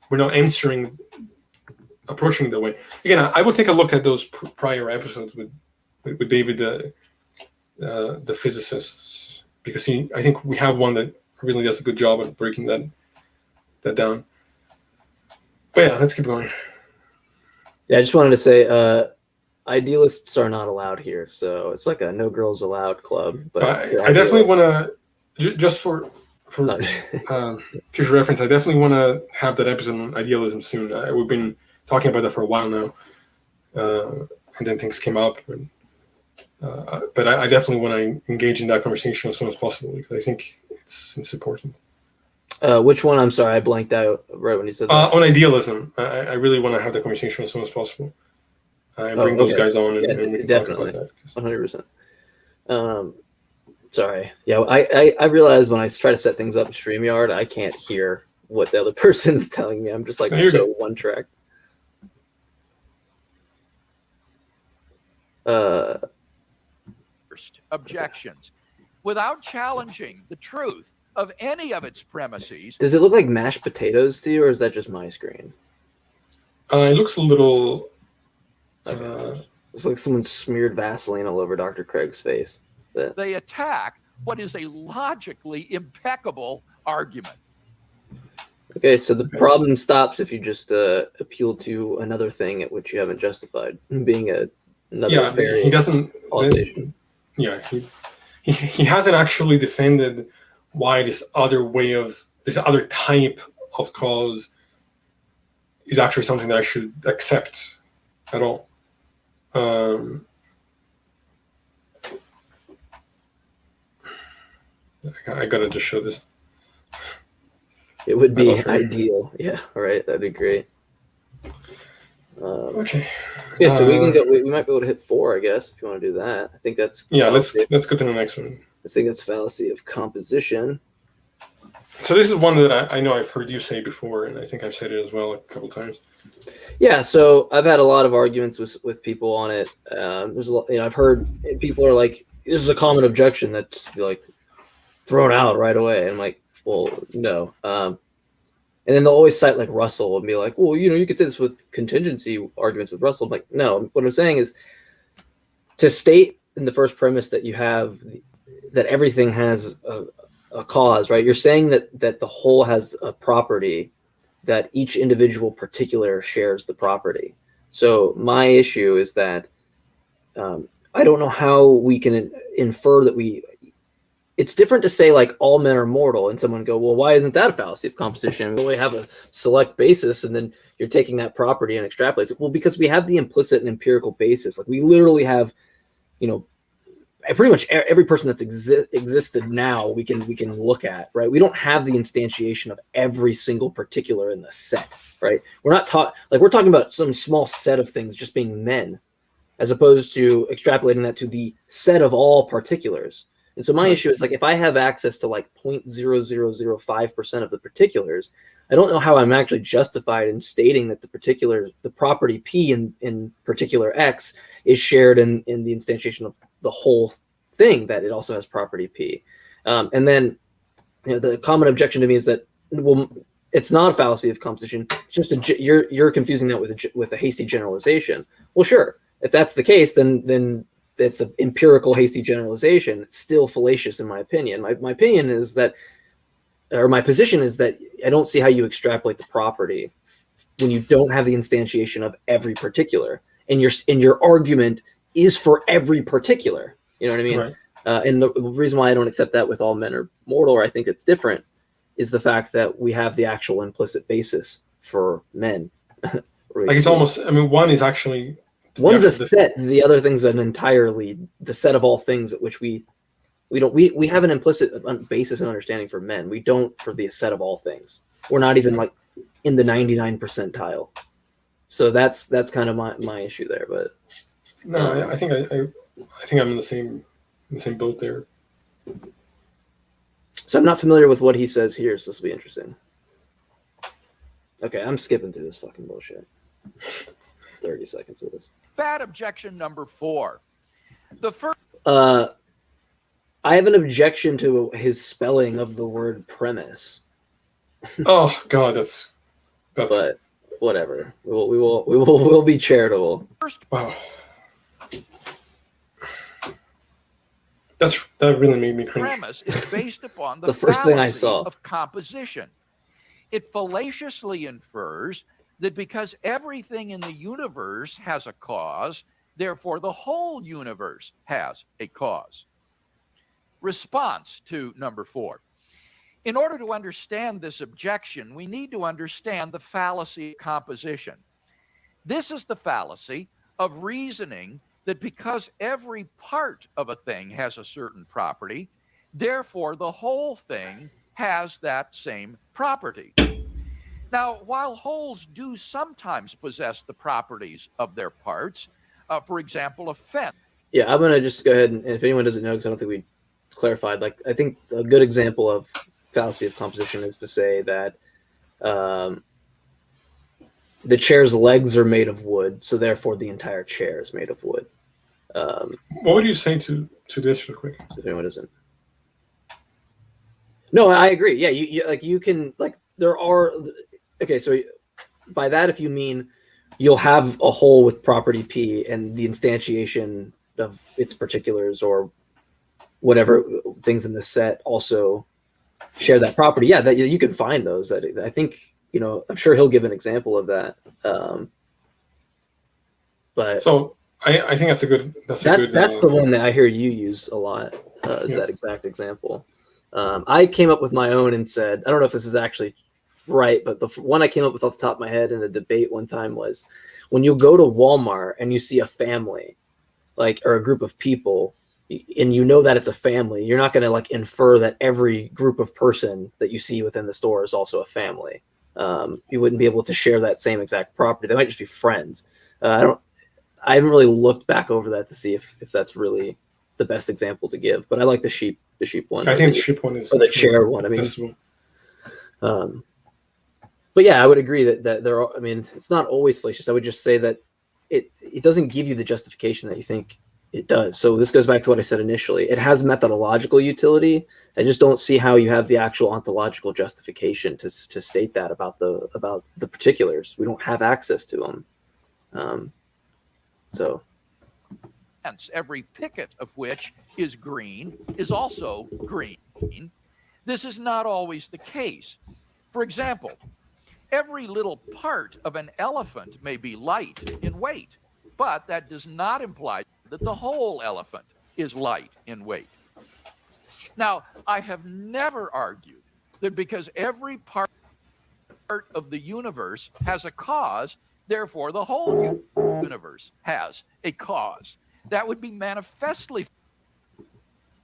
[SPEAKER 2] we're not approaching that way. Again, I would take a look at those prior episodes with David, the physicist, because I think we have one that really does a good job at breaking that down. But yeah, let's keep going.
[SPEAKER 1] Yeah, I just wanted to say, idealists are not allowed here, so it's like a no girls allowed club. But
[SPEAKER 2] I definitely want to, just for future reference, I definitely want to have that episode on idealism soon. We've been talking about that for a while now, and then things came up. But I definitely want to engage in that conversation as soon as possible because I think it's important.
[SPEAKER 1] Which one? I'm sorry, I blanked out right when you said that.
[SPEAKER 2] On idealism, I really want to have the conversation as soon as possible. And bring those guys on and we can
[SPEAKER 1] definitely
[SPEAKER 2] talk about that.
[SPEAKER 1] 100%. Sorry. Yeah, I realize when I try to set things up in StreamYard, I can't hear what the other person's telling me. I'm just like so one track.
[SPEAKER 3] Objections. Without challenging the truth of any of its premises.
[SPEAKER 1] Does it look like mashed potatoes to you, or is that just my screen?
[SPEAKER 2] It looks a little.
[SPEAKER 1] It's like someone smeared Vaseline all over Dr. Craig's face.
[SPEAKER 3] They attack what is a logically impeccable argument.
[SPEAKER 1] Okay, so the problem stops if you just appeal to another thing at which you haven't justified being another variant.
[SPEAKER 2] He doesn't.
[SPEAKER 1] Causation.
[SPEAKER 2] He hasn't actually defended why this other type of cause is actually something that I should accept at all. I gotta just show this.
[SPEAKER 1] It would be ideal. Yeah, all right, that'd be great.
[SPEAKER 2] Okay.
[SPEAKER 1] Yeah, so we can go. We might be able to hit 4, I guess, if you want to do that. I think that's.
[SPEAKER 2] Yeah, let's go to the next one.
[SPEAKER 1] I think that's fallacy of composition.
[SPEAKER 2] So this is one that I know I've heard you say before, and I think I've said it as well a couple times.
[SPEAKER 1] Yeah, so I've had a lot of arguments with people on it. There's a lot, I've heard people are like, "This is a common objection that's like thrown out right away." And I'm like, well, no. And then they'll always cite like Russell and be like, well, you could say this with contingency arguments with Russell. I'm like, no. What I'm saying is to state in the first premise that you have that everything has a cause, right? You're saying that the whole has a property, that each individual particular shares the property. So my issue is that I don't know how we can infer that it's different to say like all men are mortal and someone go, well, why isn't that a fallacy of composition? We have a select basis and then you're taking that property and extrapolating it. Well, because we have the implicit and empirical basis. Like we literally have, pretty much every person that's existed now we can look at, right? We don't have the instantiation of every single particular in the set, right? We're talking about some small set of things just being men, as opposed to extrapolating that to the set of all particulars. And so my issue is like if I have access to like 0.0005% of the particulars, I don't know how I'm actually justified in stating that the property P in particular X is shared in the instantiation of the whole thing, that it also has property P. And then the common objection to me is that, well, it's not a fallacy of composition. It's just you're confusing that with a hasty generalization. Well, sure. If that's the case, then it's an empirical hasty generalization. It's still fallacious in my opinion. My opinion is that, or my position is that I don't see how you extrapolate the property when you don't have the instantiation of every particular, and your argument is for every particular. You know what I mean?
[SPEAKER 2] Right.
[SPEAKER 1] And the reason why I don't accept that with all men are mortal, or I think it's different, is the fact that we have the actual implicit basis for men.
[SPEAKER 2] Like it's almost. I mean, one is actually.
[SPEAKER 1] One's a set, and the other thing's an entirely the set of all things at which we have an implicit basis and understanding for men. We don't for the set of all things. We're not even like in the 99 percentile. So that's kind of my issue there. But
[SPEAKER 2] no, I think I'm in the same boat there.
[SPEAKER 1] So I'm not familiar with what he says here, so this will be interesting. Okay, I'm skipping through this fucking bullshit. 30 seconds of this.
[SPEAKER 3] Bad objection number 4. The first.
[SPEAKER 1] I have an objection to his spelling of the word premise.
[SPEAKER 2] Oh God, that's.
[SPEAKER 1] But whatever. We'll be charitable.
[SPEAKER 2] Wow. That really made me cringe.
[SPEAKER 3] Premise is based upon
[SPEAKER 1] the first thing I saw
[SPEAKER 3] of composition. It fallaciously infers that because everything in the universe has a cause, therefore the whole universe has a cause. Response to number 4. In order to understand this objection, we need to understand the fallacy of composition. This is the fallacy of reasoning that because every part of a thing has a certain property, therefore the whole thing has that same property. Now, while wholes do sometimes possess the properties of their parts, for example, a fence.
[SPEAKER 1] Yeah, I'm going to just go ahead and if anyone doesn't know, because I don't think we clarified, like I think a good example of fallacy of composition is to say that The chair's legs are made of wood, so therefore the entire chair is made of wood.
[SPEAKER 2] What would you say to this, real quick?
[SPEAKER 1] If anyone isn't. No, I agree. Yeah, you can there are. Okay, so by that, if you mean you'll have a whole with property P and the instantiation of its particulars or whatever things in the set also share that property. Yeah, that you can find those. That I think I'm sure he'll give an example of that. But
[SPEAKER 2] so I think that's a good. That's
[SPEAKER 1] the one that I hear you use a lot. Is that exact example? I came up with my own and said, I don't know if this is actually right, but the one I came up with off the top of my head in the debate one time was when you go to Walmart and you see a family, or a group of people, and that it's a family, you're not going to infer that every group of person that you see within the store is also a family. You wouldn't be able to share that same exact property. They might just be friends. I haven't really looked back over that to see if that's really the best example to give, but I like the sheep one.
[SPEAKER 2] I think the sheep one is,
[SPEAKER 1] or the chair one. I mean, but yeah, I would agree that there are. I mean, it's not always fallacious. I would just say that it doesn't give you the justification that you think it does. So this goes back to what I said initially. It has methodological utility. I just don't see how you have the actual ontological justification to state that about the particulars. We don't have access to them. So.
[SPEAKER 3] Every picket of which is green is also green. This is not always the case. For example, every little part of an elephant may be light in weight, but that does not imply that the whole elephant is light in weight. Now, I have never argued that because every part of the universe has a cause, therefore the whole universe has a cause. That would be manifestly.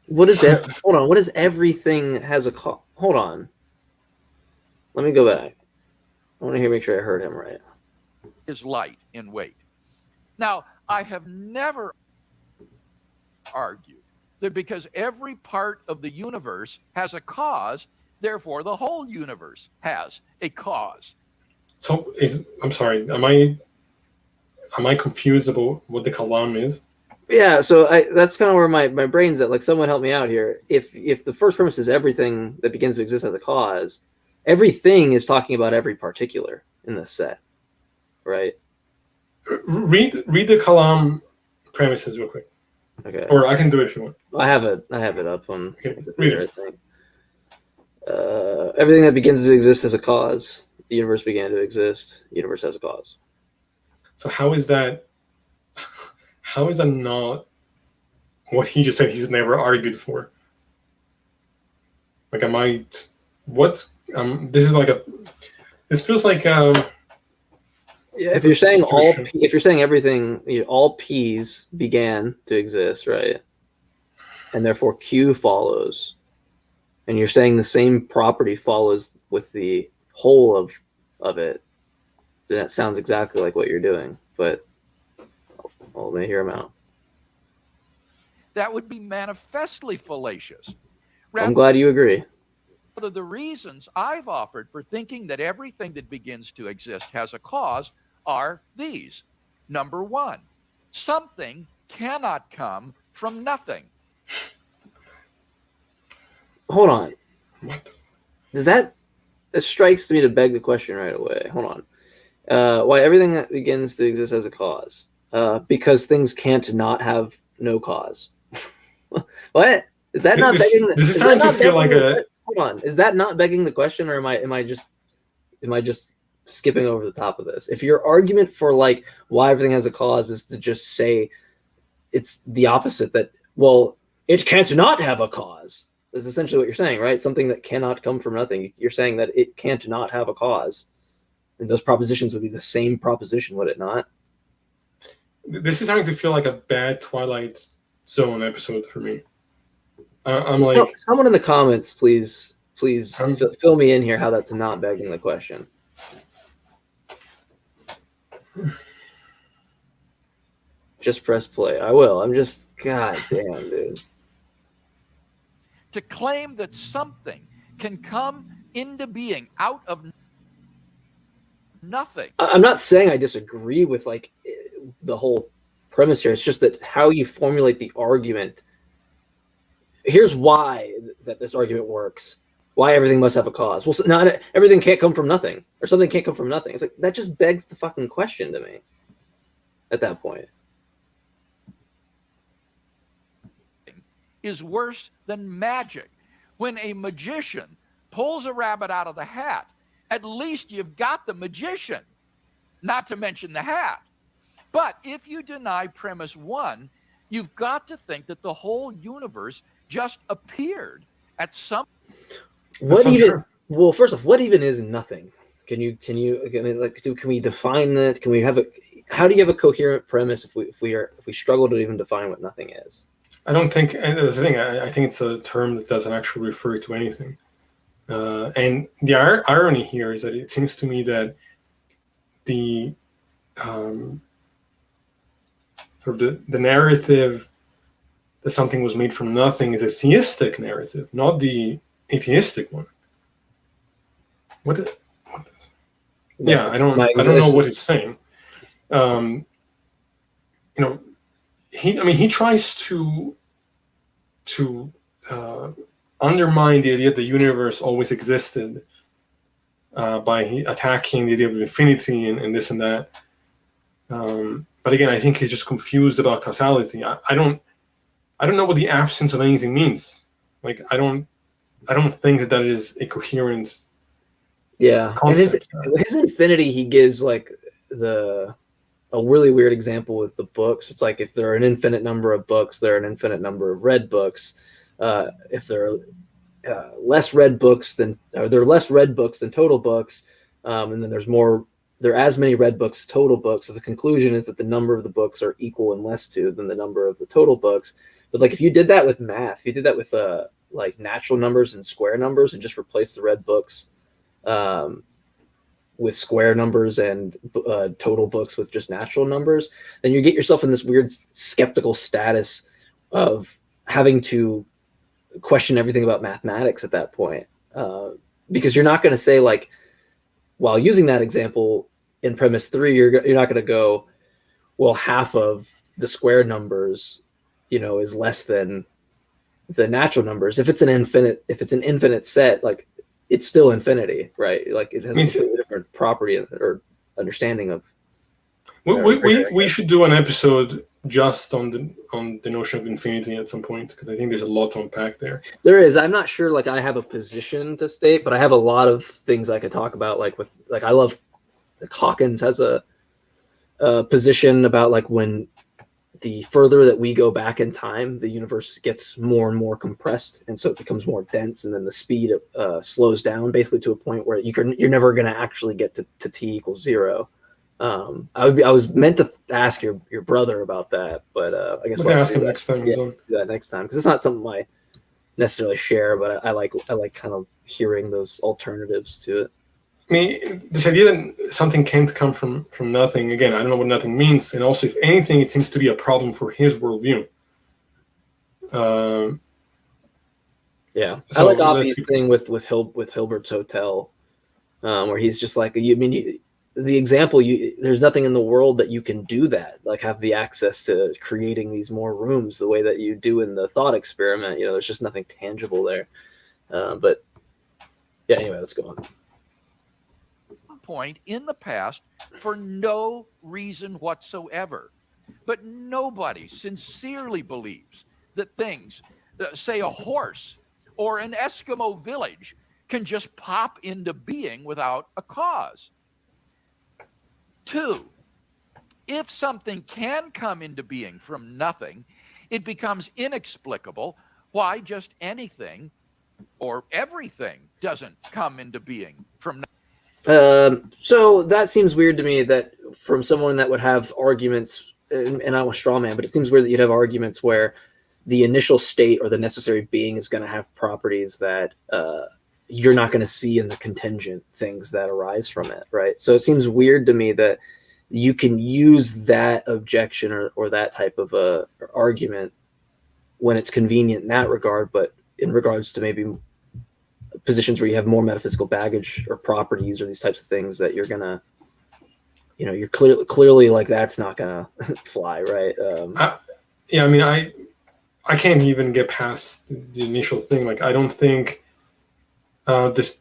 [SPEAKER 1] What is that? Hold on. What is everything has a cause? Hold on. Let me go back. I want to make sure I heard him right.
[SPEAKER 3] Is light in weight. Now, I have never argued that because every part of the universe has a cause, therefore the whole universe has a cause.
[SPEAKER 2] So I'm sorry. Am I confused about what the Kalam is?
[SPEAKER 1] Yeah, so that's kind of where my brain's at. Someone help me out here. If the first premise is everything that begins to exist has a cause, everything is talking about every particular in the set, right?
[SPEAKER 3] Read the Kalam premises real quick.
[SPEAKER 1] Okay.
[SPEAKER 3] Or I can do it if you want.
[SPEAKER 1] I have it up on.
[SPEAKER 3] Okay, read it.
[SPEAKER 1] I think. Everything that begins to exist has a cause. The universe began to exist. The universe has a cause.
[SPEAKER 3] So how is that not what he just said he's never argued for? This feels like
[SPEAKER 1] if you're saying everything, all P's began to exist, right? And therefore Q follows. And you're saying the same property follows with the whole of it. That sounds exactly like what you're doing, but let me hear him out.
[SPEAKER 4] That would be manifestly fallacious.
[SPEAKER 1] I'm glad you agree.
[SPEAKER 4] The reasons I've offered for thinking that everything that begins to exist has a cause are these. Number one, something cannot come from nothing.
[SPEAKER 1] Hold on.
[SPEAKER 3] What?
[SPEAKER 1] It strikes me to beg the question right away. Hold on. Why everything that begins to exist has a cause? Because things can't not have no cause. What? Is that not begging?
[SPEAKER 3] Does it sound to feel like a?
[SPEAKER 1] Hold on. Is that not begging the question, or am I just skipping over the top of this? If your argument for why everything has a cause is to just say it's the opposite, that it can't not have a cause. That's essentially what you're saying, right? Something that cannot come from nothing. You're saying that it can't not have a cause. And those propositions would be the same proposition, would it not?
[SPEAKER 3] This is starting to feel like a bad Twilight Zone episode for me. I'm like...
[SPEAKER 1] Someone in the comments, please fill me in here how that's not begging the question. Just press play. I will. I'm just... God damn, dude.
[SPEAKER 4] To claim that something can come into being out of
[SPEAKER 3] nothing.
[SPEAKER 1] I'm not saying I disagree with like the whole premise here. It's just that how you formulate the argument. Here's why that this argument works. Why everything must have a cause. Well, not everything can't come from nothing, or something can't come from nothing. It's like that just begs the fucking question to me. At that point,
[SPEAKER 3] is worse than magic. When a magician pulls a rabbit out of the hat, at least you've got the magician, not to mention the hat. But if you deny premise one, you've got to think that the whole universe just appeared at some.
[SPEAKER 1] What even? Sure. Well, first off, what even is nothing? Can you? I mean, like, can we define that? Can we have a? How do you have a coherent premise if we struggle to even define what nothing is?
[SPEAKER 2] I don't think. And that's the thing. I think it's a term that doesn't actually refer to anything. And the irony here is that it seems to me that the sort of the narrative that something was made from nothing is a theistic narrative, not the atheistic one. What is? Yeah, I don't know what he's saying. He tries to undermine the idea that the universe always existed by attacking the idea of infinity and this and that. But again, I think he's just confused about causality. I don't know what the absence of anything means. Like I don't think that is a coherent.
[SPEAKER 1] Yeah, concept. And his infinity, he gives like a really weird example with the books. It's like if there are an infinite number of books, there are an infinite number of read books. If there are less read books than total books, and then there are as many read books as total books. So the conclusion is that the number of the books are equal and less to than the number of the total books. But like if you did that with math, if you did that with like natural numbers and square numbers, and just replace the read books with square numbers and total books with just natural numbers, then you get yourself in this weird skeptical status of having to question everything about mathematics at that point, because you're not going to say, like, while using that example in premise 3, you're not going to go, well, half of the square numbers, is less than the natural numbers. If it's an infinite set, like, it's still infinity, right? Like it has a completely different property or understanding of.
[SPEAKER 2] We should do an episode just on the notion of infinity at some point, because I think there's a lot to unpack there.
[SPEAKER 1] There is. I'm not sure. Like I have a position to state, but I have a lot of things I could talk about. I love. Like Hawkins has a position about like when the further that we go back in time, the universe gets more and more compressed, and so it becomes more dense, and then the speed slows down basically to a point where you're never going to actually get to t equals 0. I was meant to ask your brother about that, but I guess
[SPEAKER 2] we'll ask him next time.
[SPEAKER 1] Yeah, do that next time, because it's not something I necessarily share, but I like kind of hearing those alternatives to it.
[SPEAKER 2] I mean, this idea that something can't come from nothing, again, I don't know what nothing means. And also, if anything, it seems to be a problem for his worldview.
[SPEAKER 1] Yeah. So I like Oppie's thing with Hilbert's Hotel, where he's just like, the example, there's nothing in the world that you can do that, like have the access to creating these more rooms the way that you do in the thought experiment. There's just nothing tangible there. But yeah, anyway, let's go on.
[SPEAKER 3] Point in the past for no reason whatsoever, but nobody sincerely believes that things, say a horse or an Eskimo village, can just pop into being without a cause. 2, if something can come into being from nothing, it becomes inexplicable why just anything or everything doesn't come into being from nothing.
[SPEAKER 1] So that seems weird to me, that from someone that would have arguments, and I'm a straw man, but it seems weird that you'd have arguments where the initial state or the necessary being is going to have properties that you're not going to see in the contingent things that arise from it, right? So it seems weird to me that you can use that objection or that type of a argument when it's convenient in that regard, but in regards to maybe positions where you have more metaphysical baggage or properties or these types of things that you're gonna you're clearly like that's not gonna fly, right?
[SPEAKER 2] I mean, I can't even get past the initial thing. Like, I don't think the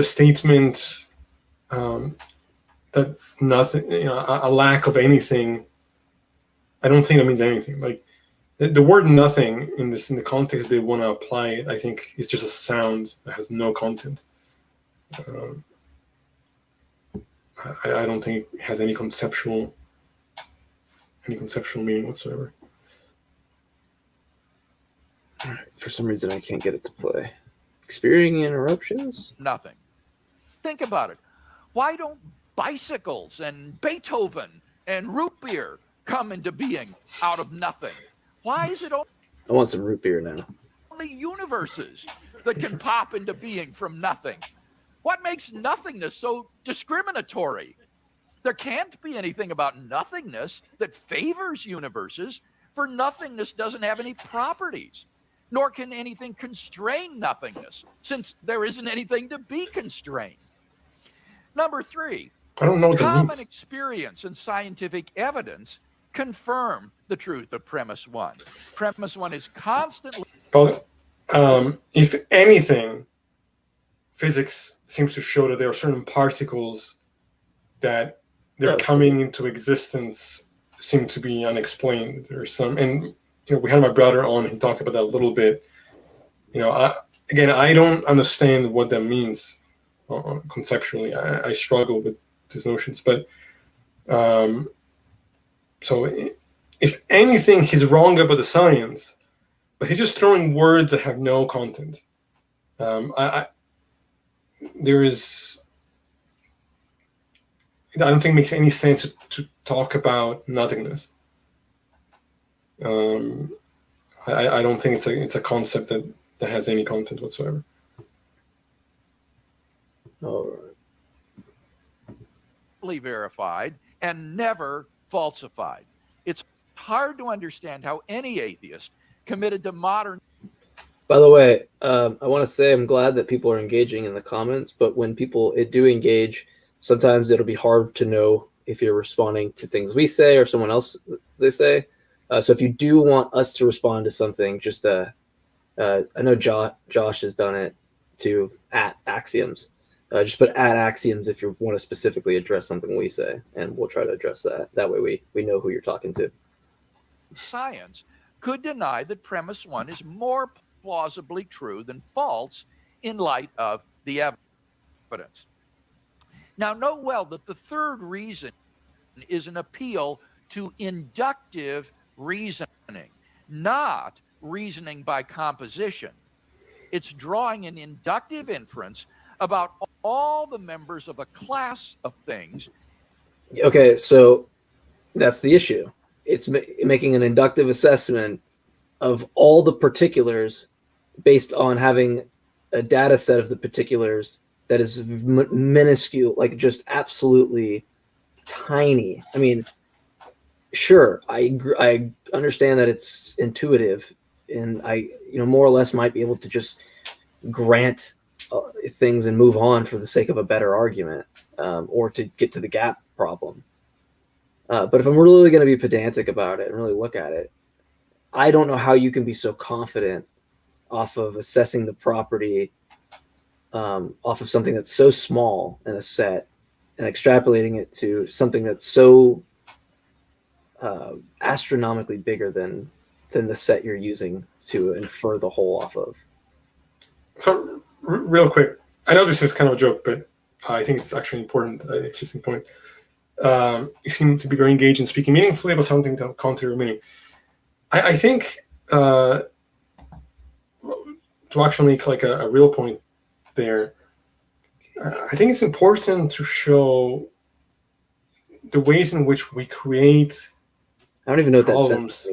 [SPEAKER 2] statement that nothing, a lack of anything, I don't think that means anything. Like, the word nothing in the context they want to apply it, I think it's just a sound that has no content. I don't think it has any conceptual meaning whatsoever.
[SPEAKER 1] For some reason, I can't get it to play. Experiencing interruptions?
[SPEAKER 3] Nothing. Think about it. Why don't bicycles and Beethoven and root beer come into being out of nothing? Why is it
[SPEAKER 1] I want some root beer now.
[SPEAKER 3] only universes that can pop into being from nothing? What makes nothingness so discriminatory? There can't be anything about nothingness that favors universes, for nothingness doesn't have any properties, nor can anything constrain nothingness, since there isn't anything to be constrained. Number 3,
[SPEAKER 2] I don't know what that
[SPEAKER 3] common
[SPEAKER 2] means.
[SPEAKER 3] experience and scientific evidence confirm the truth of premise 1. Premise 1 is constantly...
[SPEAKER 2] But if anything, physics seems to show that there are certain particles that they're coming into existence seem to be unexplained. There's some, and we had my brother on. He talked about that a little bit. I don't understand what that means conceptually. I struggle with these notions, but so if anything, he's wrong about the science, but he's just throwing words that have no content. I don't think it makes any sense to talk about nothingness. I don't think it's a concept that has any content whatsoever.
[SPEAKER 1] All right.
[SPEAKER 3] verified and never falsified. It's hard to understand how any atheist committed to modern...
[SPEAKER 1] By the way, I want to say I'm glad that people are engaging in the comments, but when people do engage, sometimes it'll be hard to know if you're responding to things we say or someone else they say. So if you do want us to respond to something, just I know Josh has done it to @axioms. Just put @axioms if you want to specifically address something we say, and we'll try to address that. That way we know who you're talking to.
[SPEAKER 3] Science could deny that premise 1 is more plausibly true than false in light of the evidence. Now, note well that the third reason is an appeal to inductive reasoning, not reasoning by composition. It's drawing an inductive inference about all the members of a class of things.
[SPEAKER 1] Okay, so that's the issue. It's making an inductive assessment of all the particulars based on having a data set of the particulars that is minuscule, like just absolutely tiny. I mean, sure, I understand that it's intuitive, and I more or less might be able to just grant things and move on for the sake of a better argument, or to get to the gap problem. But if I'm really going to be pedantic about it and really look at it, I don't know how you can be so confident off of assessing the property off of something that's so small in a set and extrapolating it to something that's so astronomically bigger than the set you're using to infer the whole off of.
[SPEAKER 2] So real quick, I know this is kind of a joke, but I think it's actually important, an interesting point. You seem to be very engaged in speaking meaningfully about something to contrary meaning. I think to actually make like a real point there, I think it's important to show the ways in which we create
[SPEAKER 1] I don't even know what
[SPEAKER 2] problems.
[SPEAKER 1] That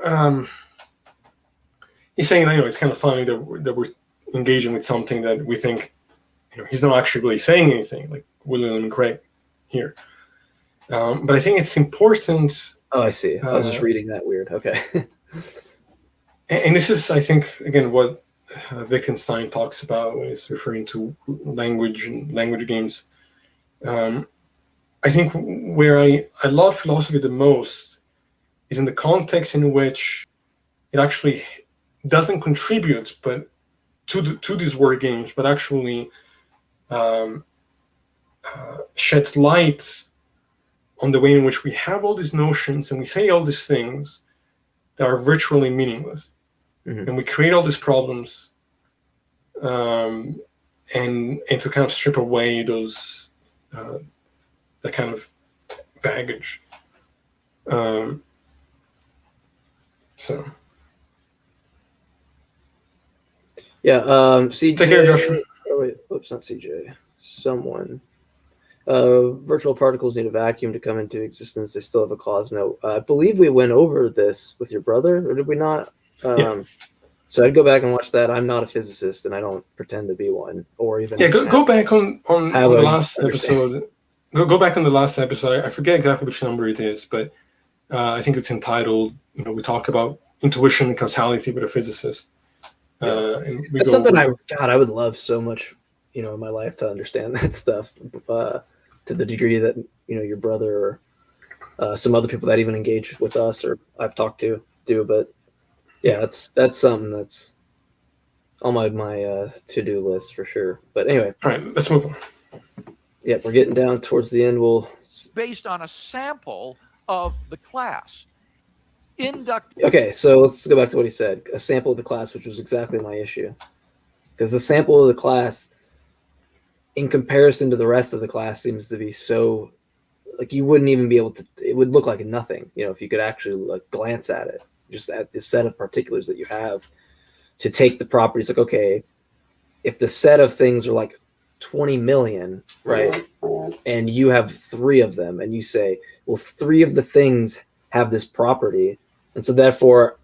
[SPEAKER 1] means.
[SPEAKER 2] He's saying, it's kind of funny that we're engaging with something that we think, he's not actually really saying anything, like William and Craig here. But I think it's important.
[SPEAKER 1] Oh, I see. I was just reading that weird. Okay.
[SPEAKER 2] And this is, I think, again, what Wittgenstein talks about when he's referring to language and language games. I think where I love philosophy the most is in the context in which it actually doesn't contribute, but to these word games, but actually sheds light on the way in which we have all these notions and we say all these things that are virtually meaningless, and we create all these problems, and to kind of strip away those that kind of baggage. So
[SPEAKER 1] yeah, CJ.
[SPEAKER 2] Take care, Joshua.
[SPEAKER 1] Oh wait, oops, not CJ. Someone. Virtual particles need a vacuum to come into existence. They still have a cause. No, I believe we went over this with your brother, or did we not?
[SPEAKER 2] Yeah.
[SPEAKER 1] So I'd go back and watch that. I'm not a physicist, and I don't pretend to be one, or even.
[SPEAKER 2] Yeah, go back on the last episode. Go back on the last episode. I forget exactly which number it is, but I think it's entitled. We talk about intuition and causality with a physicist. And
[SPEAKER 1] that's something I would love so much, in my life to understand that stuff to the degree that your brother or some other people that even engage with us or I've talked to do. But yeah, that's something that's on my to-do list for sure. But anyway,
[SPEAKER 2] all right, let's move on.
[SPEAKER 1] Yeah, we're getting down towards the end.
[SPEAKER 3] Based on a sample of the class.
[SPEAKER 1] Okay, so let's go back to what he said. A sample of the class, which was exactly my issue. Because the sample of the class, in comparison to the rest of the class, seems to be so, like, you wouldn't even be able to, it would look like nothing, if you could actually glance at it, just at the set of particulars that you have to take the properties. Like, okay, if the set of things are like 20 million, right? And you have 3 of them, and you say, well, 3 of the things have this property. And so therefore,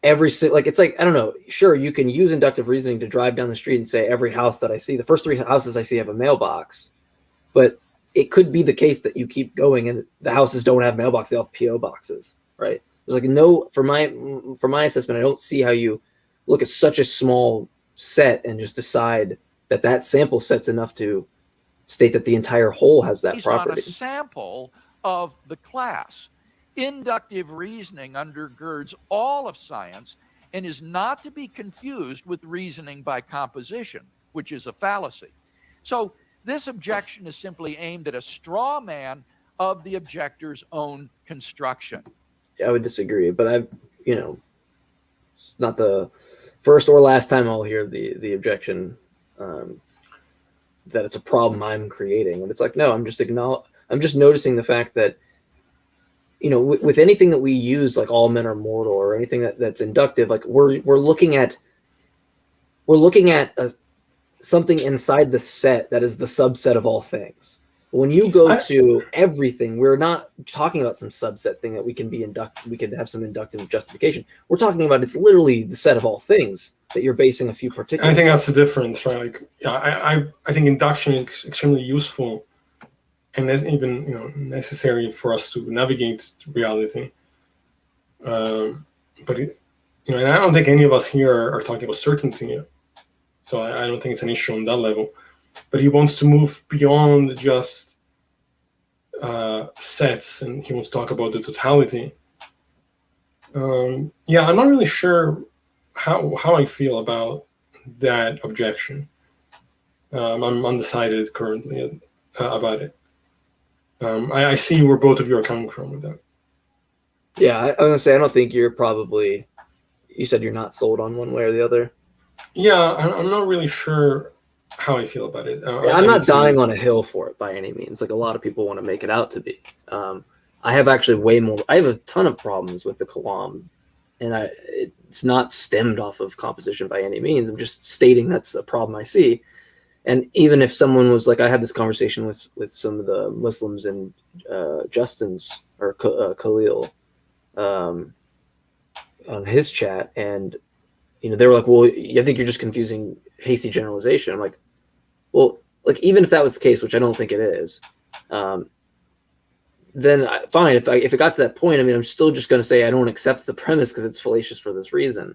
[SPEAKER 1] it's like, I don't know, sure, you can use inductive reasoning to drive down the street and say every house that I see, the first 3 houses I see have a mailbox. But it could be the case that you keep going and the houses don't have mailboxes, they all have PO boxes, right? There's for my assessment, I don't see how you look at such a small set and just decide that sample set's enough to state that the entire whole has that property.
[SPEAKER 3] Based on a sample of the class. Inductive reasoning undergirds all of science and is not to be confused with reasoning by composition, which is a fallacy. So this objection is simply aimed at a straw man of the objector's own construction.
[SPEAKER 1] Yeah, I would disagree, but it's not the first or last time I'll hear the objection that it's a problem I'm creating. And it's like, no, I'm just noticing the fact that with anything that we use, like all men are mortal or anything that's inductive, like we're looking at something inside the set that is the subset of all things. When you go to everything, we're not talking about some subset thing that we can have some inductive justification. We're talking about it's literally the set of all things that you're basing a few particulars.
[SPEAKER 2] I think that's the difference, right? Like, I think induction is extremely useful. And that's even necessary for us to navigate reality. But and I don't think any of us here are talking about certainty. So I don't think it's an issue on that level. But he wants to move beyond just sets, and he wants to talk about the totality. I'm not really sure how I feel about that objection. I'm undecided currently about it. I see where both of you are coming from with that.
[SPEAKER 1] Yeah, I was going to say, I don't think you said you're not sold on one way or the other.
[SPEAKER 2] Yeah, I'm not really sure how I feel about it.
[SPEAKER 1] I'm not dying on a hill for it by any means. Like a lot of people want to make it out to be. I have actually I have a ton of problems with the Kalam, and it's not stemmed off of composition by any means. I'm just stating that's a problem I see. And even if someone was like, I had this conversation with some of the Muslims in Justin's or Khalil on his chat, and they were like, well, I think you're just confusing hasty generalization. I'm like, well, like even if that was the case, which I don't think it is, then fine. If it got to that point, I mean, I'm still just going to say I don't accept the premise because it's fallacious for this reason.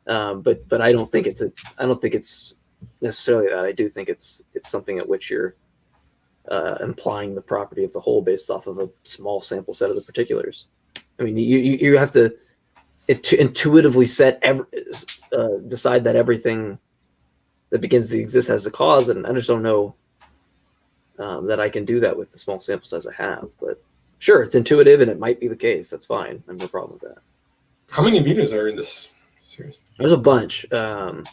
[SPEAKER 1] But I don't think it's necessarily that. I do think it's something at which you're implying the property of the whole based off of a small sample set of the particulars. I mean, you have to intuitively decide that everything that begins to exist has a cause, and I just don't know that I can do that with the small sample size I have. But sure, it's intuitive, and it might be the case. That's fine. I have no problem with that.
[SPEAKER 2] How many videos are in this series?
[SPEAKER 1] There's a bunch. I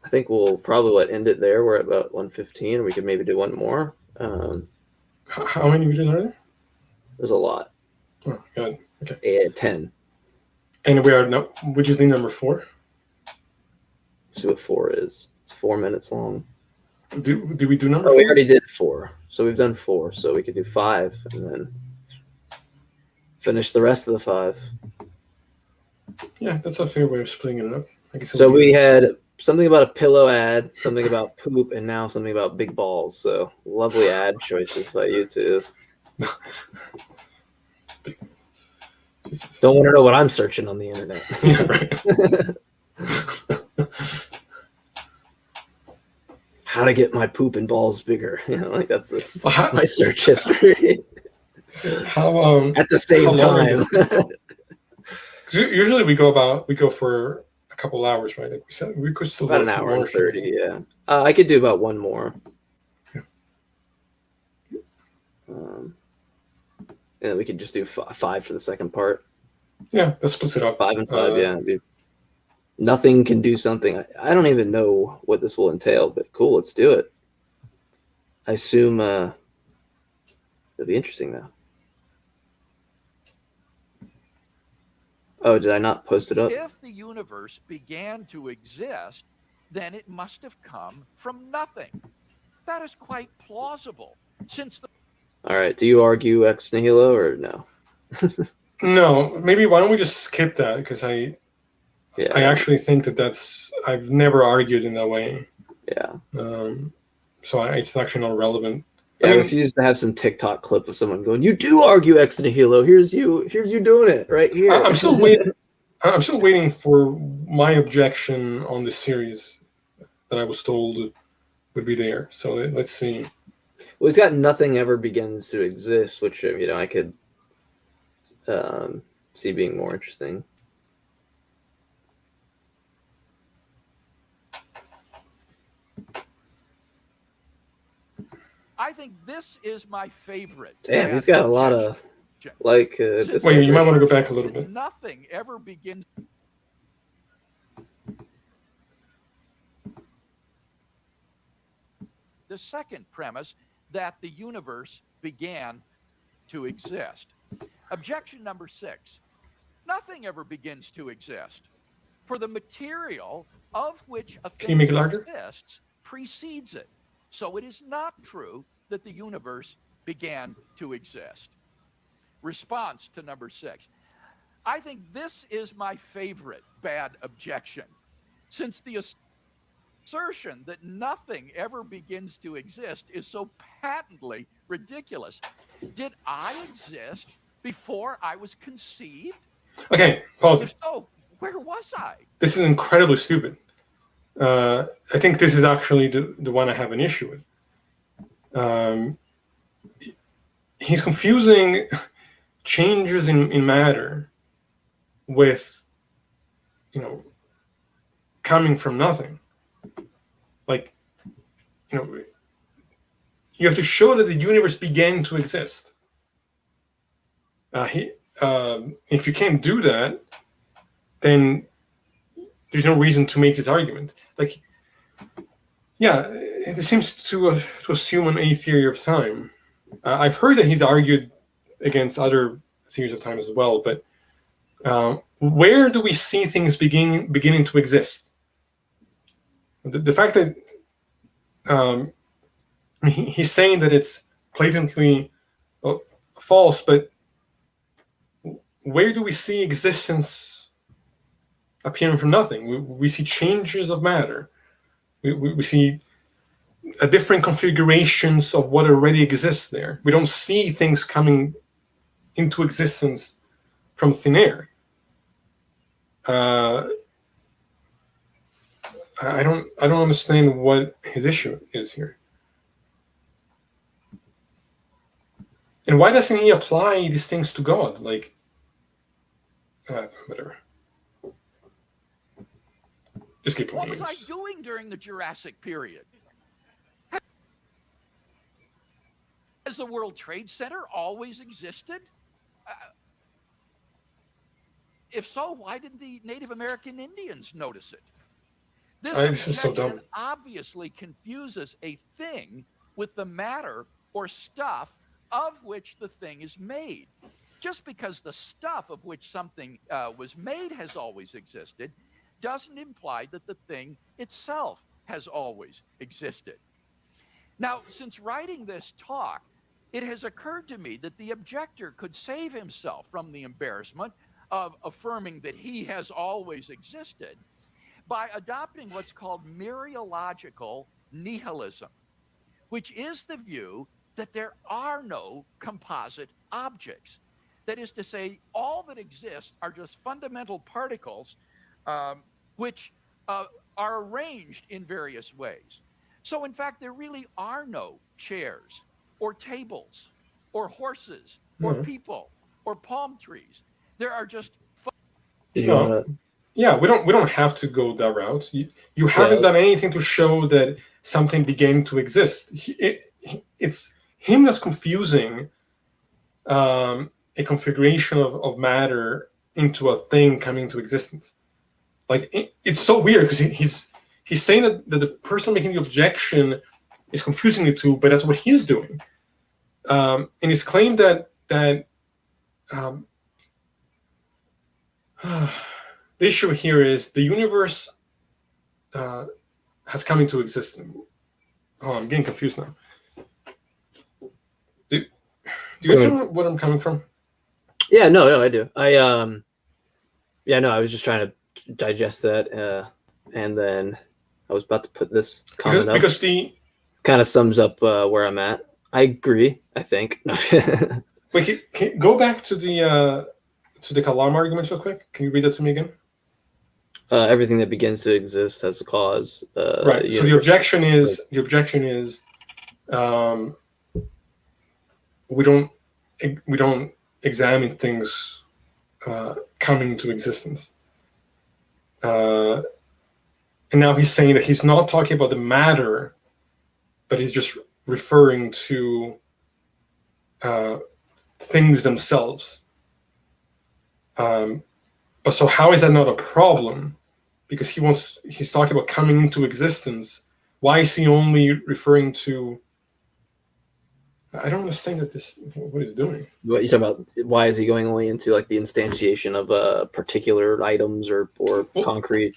[SPEAKER 1] think we'll probably end it there. We're at about 1:15. We could maybe do one more.
[SPEAKER 2] How many videos are there?
[SPEAKER 1] There's a lot.
[SPEAKER 2] Oh, God. Okay.
[SPEAKER 1] 10.
[SPEAKER 2] And we are now, which is the number 4?
[SPEAKER 1] Let's see what 4 is. It's 4 minutes long.
[SPEAKER 2] Do we do number 4?
[SPEAKER 1] We already did 4. So we've done 4. So we could do 5 and then finish the rest of the 5.
[SPEAKER 2] Yeah, that's a fair way of splitting it up. I guess
[SPEAKER 1] So we had something about a pillow ad, something about poop, and now something about big balls. So lovely ad choices by you two. Don't want to know what I'm searching on the internet.
[SPEAKER 2] Yeah, right.
[SPEAKER 1] How to get my poop and balls bigger. Like that's my search history.
[SPEAKER 2] How
[SPEAKER 1] At the same time.
[SPEAKER 2] Usually we go for a couple hours, right? Like we could still
[SPEAKER 1] about
[SPEAKER 2] go
[SPEAKER 1] an
[SPEAKER 2] for
[SPEAKER 1] hour
[SPEAKER 2] more
[SPEAKER 1] and 30. Yeah, I could do about one more.
[SPEAKER 2] Yeah.
[SPEAKER 1] And we could just do 5 for the second part.
[SPEAKER 2] Yeah, that splits it up.
[SPEAKER 1] 5 and 5. Yeah. Nothing can do something. I don't even know what this will entail, but cool. Let's do it. I assume it'll be interesting though. Oh, did I not post it up?
[SPEAKER 3] If the universe began to exist, then it must have come from nothing. That is quite plausible, since the...
[SPEAKER 1] All right. Do you argue ex nihilo or no?
[SPEAKER 2] No, maybe why don't we just skip that, because I actually think I've never argued in that way.
[SPEAKER 1] Yeah.
[SPEAKER 2] So it's actually not relevant.
[SPEAKER 1] Yeah, I refuse to have some TikTok clip of someone going, "You do argue ex nihilo. Here's you doing it right here."
[SPEAKER 2] I'm still waiting. I'm still waiting for my objection on this series that I was told would be there. So let's see.
[SPEAKER 1] Well, he's got nothing ever begins to exist, which I could see being more interesting.
[SPEAKER 3] I think this is my favorite.
[SPEAKER 1] Damn, he's got a lot of like.
[SPEAKER 2] Wait, you might want to go back a little bit.
[SPEAKER 3] Nothing ever begins. The second premise, that the universe began to exist. Objection number 6. Nothing ever begins to exist. For the material of which a thing exists precedes it. So it is not true that the universe began to exist. Response to number 6. I think this is my favorite bad objection, since the assertion that nothing ever begins to exist is so patently ridiculous. Did I exist before I was conceived?
[SPEAKER 2] Okay, pause it.
[SPEAKER 3] If so, where was I?
[SPEAKER 2] This is incredibly stupid. I think this is actually the one I have an issue with. He's confusing changes in matter with, coming from nothing. Like, you have to show that the universe began to exist. If you can't do that, then there's no reason to make this argument. Like, yeah, it seems to assume an A theory of time. I've heard that he's argued against other theories of time as well, but where do we see things beginning to exist? The fact that he's saying that it's blatantly false, but where do we see existence appearing from nothing? We see changes of matter. We see different configurations of what already exists there. We don't see things coming into existence from thin air. I don't understand what his issue is here. And why doesn't he apply these things to God? Like, whatever. Just keep playing.
[SPEAKER 3] What was I doing during the Jurassic period? Has the World Trade Center always existed? If so, why didn't the Native American Indians notice it?
[SPEAKER 2] This is so dumb.
[SPEAKER 3] Obviously confuses a thing with the matter or stuff of which the thing is made. Just because the stuff of which something was made has always existed doesn't imply that the thing itself has always existed. Now, since writing this talk, it has occurred to me that the objector could save himself from the embarrassment of affirming that he has always existed by adopting what's called mereological nihilism, which is the view that there are no composite objects. That is to say, all that exists are just fundamental particles which are arranged in various ways. So in fact, there really are no chairs or tables or horses or people or palm trees. There are just
[SPEAKER 2] yeah, we don't have to go that route. You haven't done anything to show that something began to exist. It's him that's confusing a configuration of matter into a thing coming into existence. Like it's so weird because he's saying that the person making the objection is confusing the two, but that's what he's doing. And his claim that the issue here is the universe has come into existence. Oh, I'm getting confused now. Do you guys know what I'm coming from?
[SPEAKER 1] Yeah, no, I do. I was just trying to digest that, and then I was about to put this comment up
[SPEAKER 2] because the
[SPEAKER 1] kind of sums up where I'm at. I agree. I think.
[SPEAKER 2] Wait, can go back to the Kalam argument real quick. Can you read that to me again?
[SPEAKER 1] Everything that begins to exist has a cause.
[SPEAKER 2] Right. So the objection is we don't examine things coming into existence. And now he's saying that he's not talking about the matter, but he's just referring to things themselves. But so how is that not a problem? Because he's talking about coming into existence. Why is he only referring to? I don't understand what he's doing.
[SPEAKER 1] What you're talking about? Why is he going only into like the instantiation of particular items or concrete?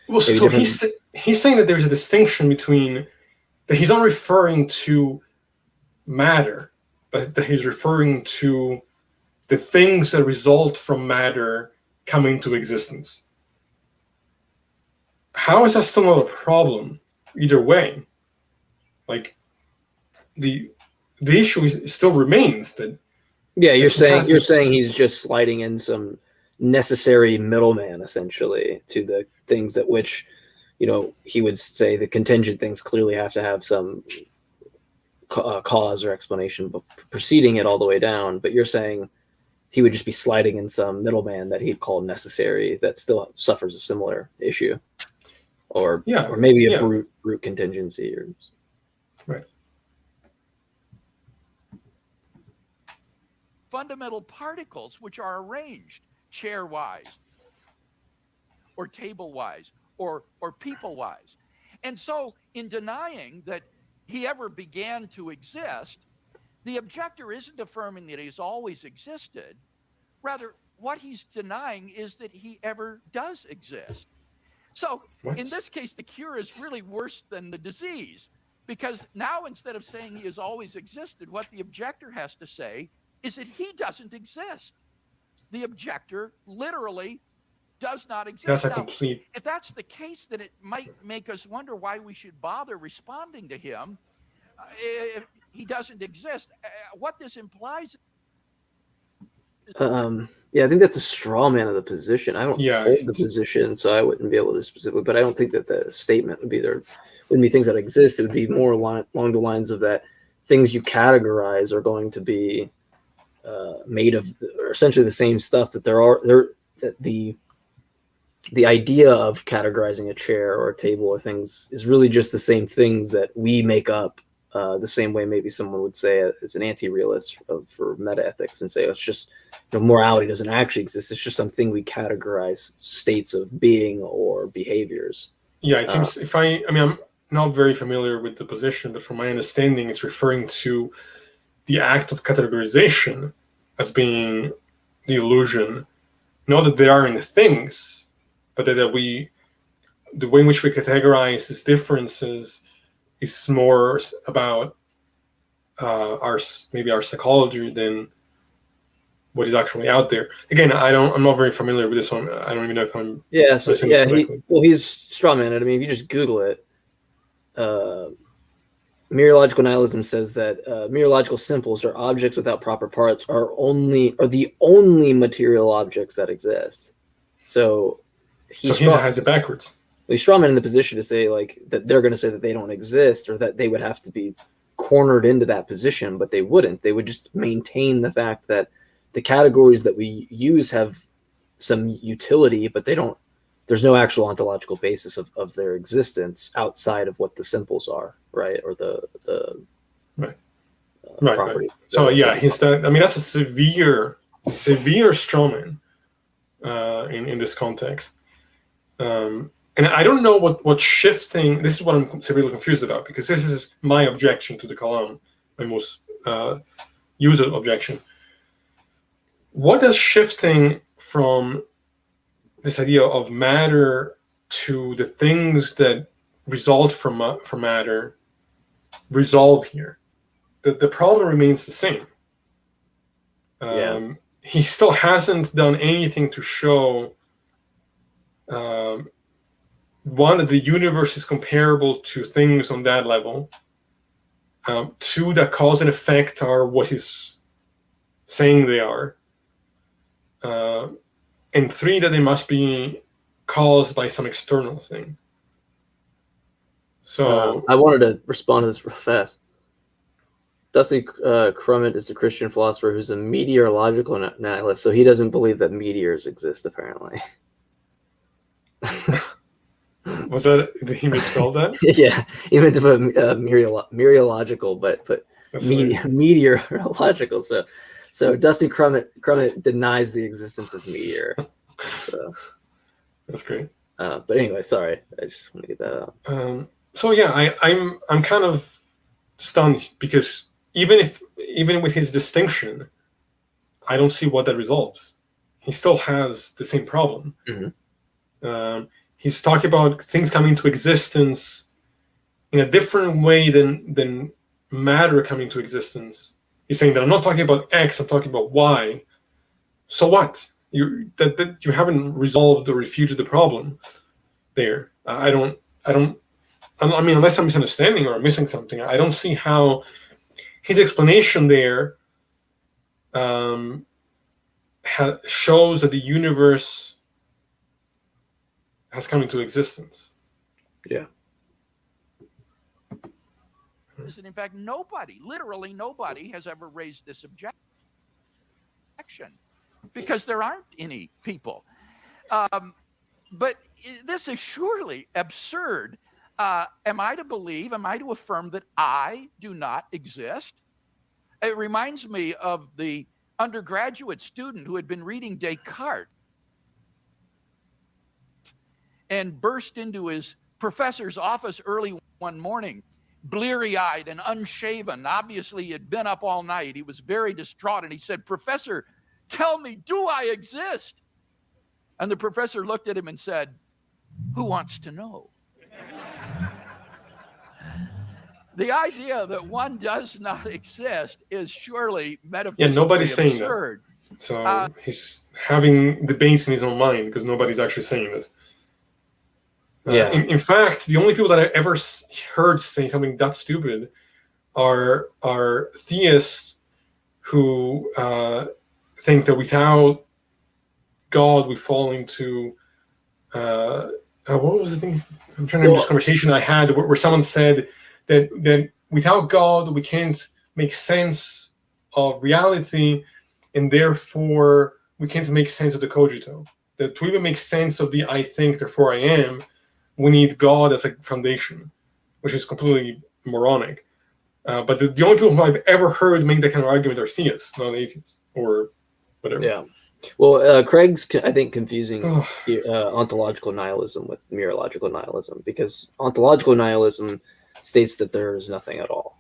[SPEAKER 2] Well, so he's saying that there's a distinction between that he's not referring to matter, but that he's referring to the things that result from matter coming to existence. How is that still not a problem? Either way, like the issue still remains that.
[SPEAKER 1] Yeah, you're saying he's just sliding in some necessary middleman essentially to the things that which, he would say the contingent things clearly have to have some cause or explanation preceding it all the way down. But you're saying he would just be sliding in some middleman that he'd call necessary that still suffers a similar issue, or maybe a brute contingency or.
[SPEAKER 2] Right.
[SPEAKER 3] Fundamental particles which are arranged chair-wise or table-wise or people-wise. And so in denying that he ever began to exist, the objector isn't affirming that he's always existed. Rather, what he's denying is that he ever does exist. So in this case, the cure is really worse than the disease, because now instead of saying he has always existed, what the objector has to say is that he doesn't exist. The objector literally does not exist.
[SPEAKER 2] That's a
[SPEAKER 3] now,
[SPEAKER 2] complete.
[SPEAKER 3] If that's the case, then it might make us wonder why we should bother responding to him if he doesn't exist. What this implies.
[SPEAKER 1] I think that's a straw man of the position. I don't hold the position, so I wouldn't be able to specifically. But I don't think that the statement would be there. Wouldn't be things that exist. It would be more along the lines of that things you categorize are going to be made of essentially the same stuff. That that the idea of categorizing a chair or a table or things is really just the same things that we make up. The same way maybe someone would say as an anti-realist for metaethics and say, oh, it's just morality doesn't actually exist. It's just something we categorize states of being or behaviors.
[SPEAKER 2] Yeah, it seems I'm not very familiar with the position, but from my understanding, it's referring to the act of categorization as being the illusion, not that there aren't things, but that the way in which we categorize these differences is more about our psychology than what is actually out there. Again, I'm not very familiar with this one. I don't even know if I'm
[SPEAKER 1] he's strawman it. I mean, if you just Google it, mereological nihilism says that mereological simples or objects without proper parts are the only material objects that exist. So
[SPEAKER 2] he has it backwards.
[SPEAKER 1] He's strawman in the position to say like that they're going to say that they don't exist, or that they would have to be cornered into that position, but they wouldn't. They would just maintain the fact that the categories that we use have some utility, but there's no actual ontological basis of their existence outside of what the simples are, right? Or the
[SPEAKER 2] right.
[SPEAKER 1] Properties.
[SPEAKER 2] Right. So yeah, that's a severe strawman in this context. And I don't know what shifting. This is what I'm severely confused about, because this is my objection to the Kalam, my most used objection. What does shifting from this idea of matter to the things that result from matter resolve here? The problem remains the same. He still hasn't done anything to show one, that the universe is comparable to things on that level. Two, that cause and effect are what he's saying they are. And three, that they must be caused by some external thing. So
[SPEAKER 1] I wanted to respond to this real fast. Dusty Crummett is a Christian philosopher who's a meteorological nihilist, so he doesn't believe that meteors exist, apparently.
[SPEAKER 2] Did he misspell that?
[SPEAKER 1] Yeah, he meant to put meteorological, but meteorological. So Dusty Crummett denies the existence of meteor. So.
[SPEAKER 2] That's great.
[SPEAKER 1] But anyway, sorry, I just want to get that out.
[SPEAKER 2] So yeah, I'm kind of stunned, because even with his distinction, I don't see what that resolves. He still has the same problem.
[SPEAKER 1] Mm-hmm.
[SPEAKER 2] He's talking about things coming into existence in a different way than matter coming to existence. He's saying that I'm not talking about X, I'm talking about Y. So what? You haven't resolved or refuted the problem there. I mean, unless I'm misunderstanding or I'm missing something, I don't see how his explanation there shows that the universe has come into existence.
[SPEAKER 1] Yeah.
[SPEAKER 3] In fact, literally nobody has ever raised this objection, because there aren't any people. But this is surely absurd. Am I to affirm that I do not exist? It reminds me of the undergraduate student who had been reading Descartes and burst into his professor's office early one morning, bleary-eyed and unshaven. Obviously, he had been up all night. He was very distraught, and he said, "Professor, tell me, do I exist?" And the professor looked at him and said, "Who wants to know?" The idea that one does not exist is surely metaphysically
[SPEAKER 2] nobody's
[SPEAKER 3] absurd.
[SPEAKER 2] Saying that. So he's having debates in his own mind, because nobody's actually saying this. In fact, the only people that I ever heard say something that stupid are theists who think that without God we fall into what was the thing? I'm trying to remember this conversation I had where someone said that without God we can't make sense of reality, and therefore we can't make sense of the cogito. That to even make sense of the I think, therefore I am, we need God as a foundation, which is completely moronic. But the only people who I've ever heard make that kind of argument are theists, not atheists, or whatever.
[SPEAKER 1] Yeah. Well, Craig's, I think, confusing ontological nihilism with mereological nihilism, because ontological nihilism states that there is nothing at all.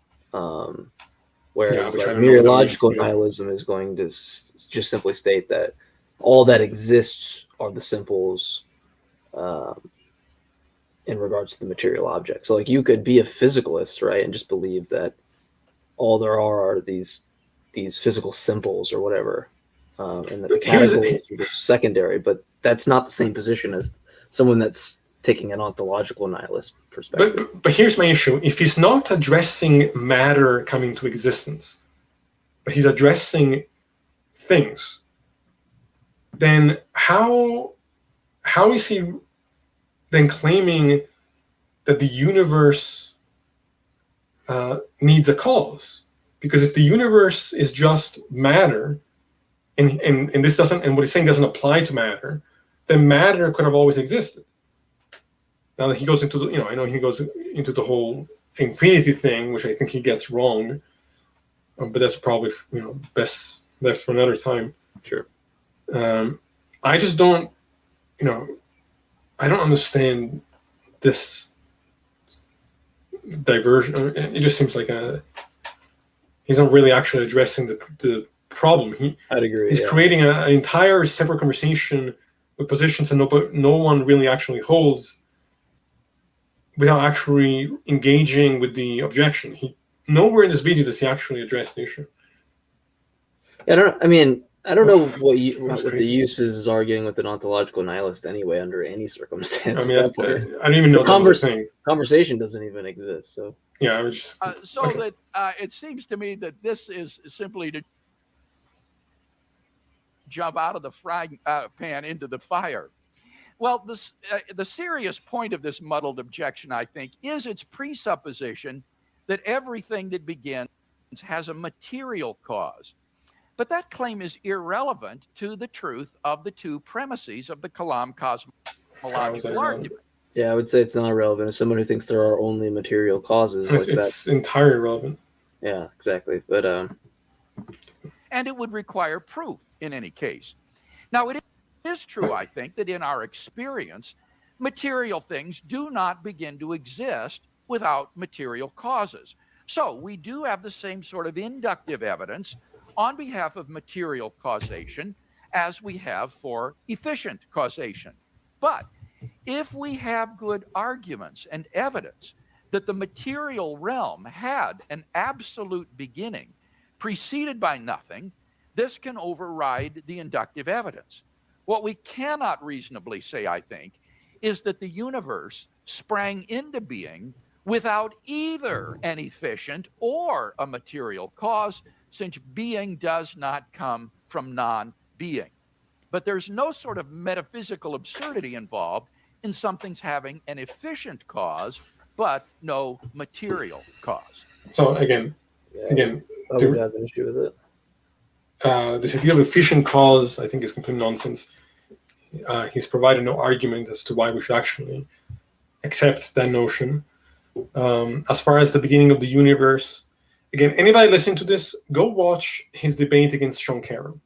[SPEAKER 1] Whereas mereological nihilism is going to just simply state that all that exists are the simples in regards to the material object. So like you could be a physicalist, right, and just believe that all there are these physical simples or whatever, and that the categories are just secondary, but that's not the same position as someone that's taking an ontological nihilist perspective.
[SPEAKER 2] But here's my issue. If he's not addressing matter coming to existence, but he's addressing things, then how is he then claiming that the universe needs a cause? Because if the universe is just matter, and this doesn't, and what he's saying doesn't apply to matter, then matter could have always existed. Now that he goes into the, I know he goes into the whole infinity thing, which I think he gets wrong, but that's probably best left for another time.
[SPEAKER 1] Sure.
[SPEAKER 2] I just don't, I don't understand this diversion. It just seems like he's not really actually addressing the problem.
[SPEAKER 1] I'd agree.
[SPEAKER 2] He's creating an entire separate conversation with positions that no one really actually holds, without actually engaging with the objection. Nowhere in this video does he actually address the issue.
[SPEAKER 1] I don't know what the use is arguing with an ontological nihilist anyway under any circumstance.
[SPEAKER 2] I don't even know
[SPEAKER 1] the conversation doesn't even exist. So
[SPEAKER 2] yeah,
[SPEAKER 3] that it seems to me that this is simply to jump out of the frying pan into the fire. Well, the serious point of this muddled objection, I think, is its presupposition that everything that begins has a material cause. But that claim is irrelevant to the truth of the two premises of the Kalam cosmological argument.
[SPEAKER 1] Yeah, I would say it's not irrelevant. As someone who thinks there are only material causes,
[SPEAKER 2] it's entirely irrelevant.
[SPEAKER 1] Yeah, exactly. But
[SPEAKER 3] and it would require proof in any case. Now, it is true, I think, that in our experience, material things do not begin to exist without material causes. So we do have the same sort of inductive evidence on behalf of material causation as we have for efficient causation. But if we have good arguments and evidence that the material realm had an absolute beginning preceded by nothing, this can override the inductive evidence. What we cannot reasonably say, I think, is that the universe sprang into being without either an efficient or a material cause, since being does not come from non-being. But there's no sort of metaphysical absurdity involved in something's having an efficient cause, but no material cause.
[SPEAKER 2] So again,
[SPEAKER 1] I would have an issue with it.
[SPEAKER 2] This idea of efficient cause, I think, is complete nonsense. He's provided no argument as to why we should actually accept that notion. As far as the beginning of the universe, again, anybody listening to this, go watch his debate against Sean Carroll.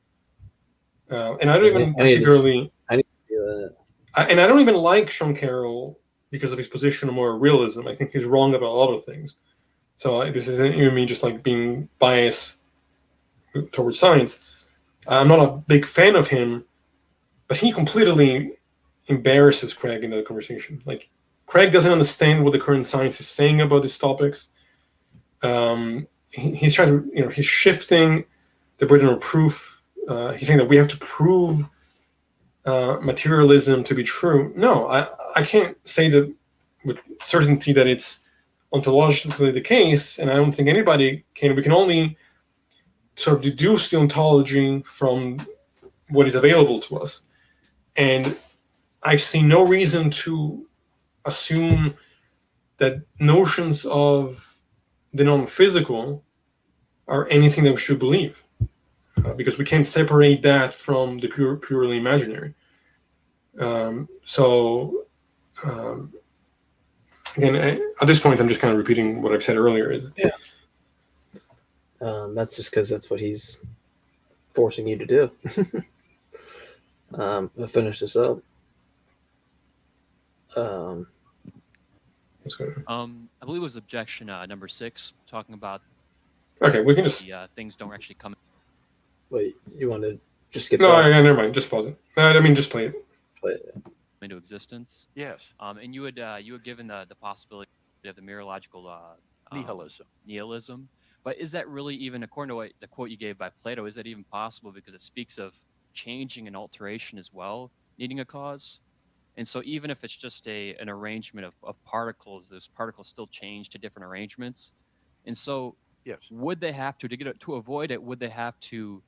[SPEAKER 2] And I don't even particularly...
[SPEAKER 1] I need to see that.
[SPEAKER 2] And I don't even like Sean Carroll because of his position on moral realism. I think he's wrong about a lot of things. So this isn't even me just like being biased towards science. I'm not a big fan of him, but he completely embarrasses Craig in that conversation. Like, Craig doesn't understand what the current science is saying about these topics. He's trying to, he's shifting the burden of proof. He's saying that we have to prove materialism to be true. No, I can't say that with certainty that it's ontologically the case, and I don't think anybody can. We can only sort of deduce the ontology from what is available to us. And I see no reason to assume that notions of the non-physical are anything that we should believe. because we can't separate that from the purely imaginary. Again, at this point, I'm just kind of repeating what I've said earlier.
[SPEAKER 1] That's just because that's what he's forcing you to do. I'll finish this up.
[SPEAKER 2] Let's go.
[SPEAKER 6] I believe it was objection number 6, talking about
[SPEAKER 2] Okay, we can just.
[SPEAKER 6] the things don't actually come.
[SPEAKER 1] Wait, you want to just skip
[SPEAKER 2] No,
[SPEAKER 1] that?
[SPEAKER 2] never mind. Just pause it. I mean, just play it.
[SPEAKER 1] Play it.
[SPEAKER 6] into existence.
[SPEAKER 3] Yes.
[SPEAKER 6] And you had given the possibility of the mereological nihilism. But is that really even, according to what the quote you gave by Plato, is that even possible? Because it speaks of changing and alteration as well, needing a cause. And so even if it's just an arrangement of particles, those particles still change to different arrangements. And so
[SPEAKER 3] yes,
[SPEAKER 6] would they have to avoid it, would they have to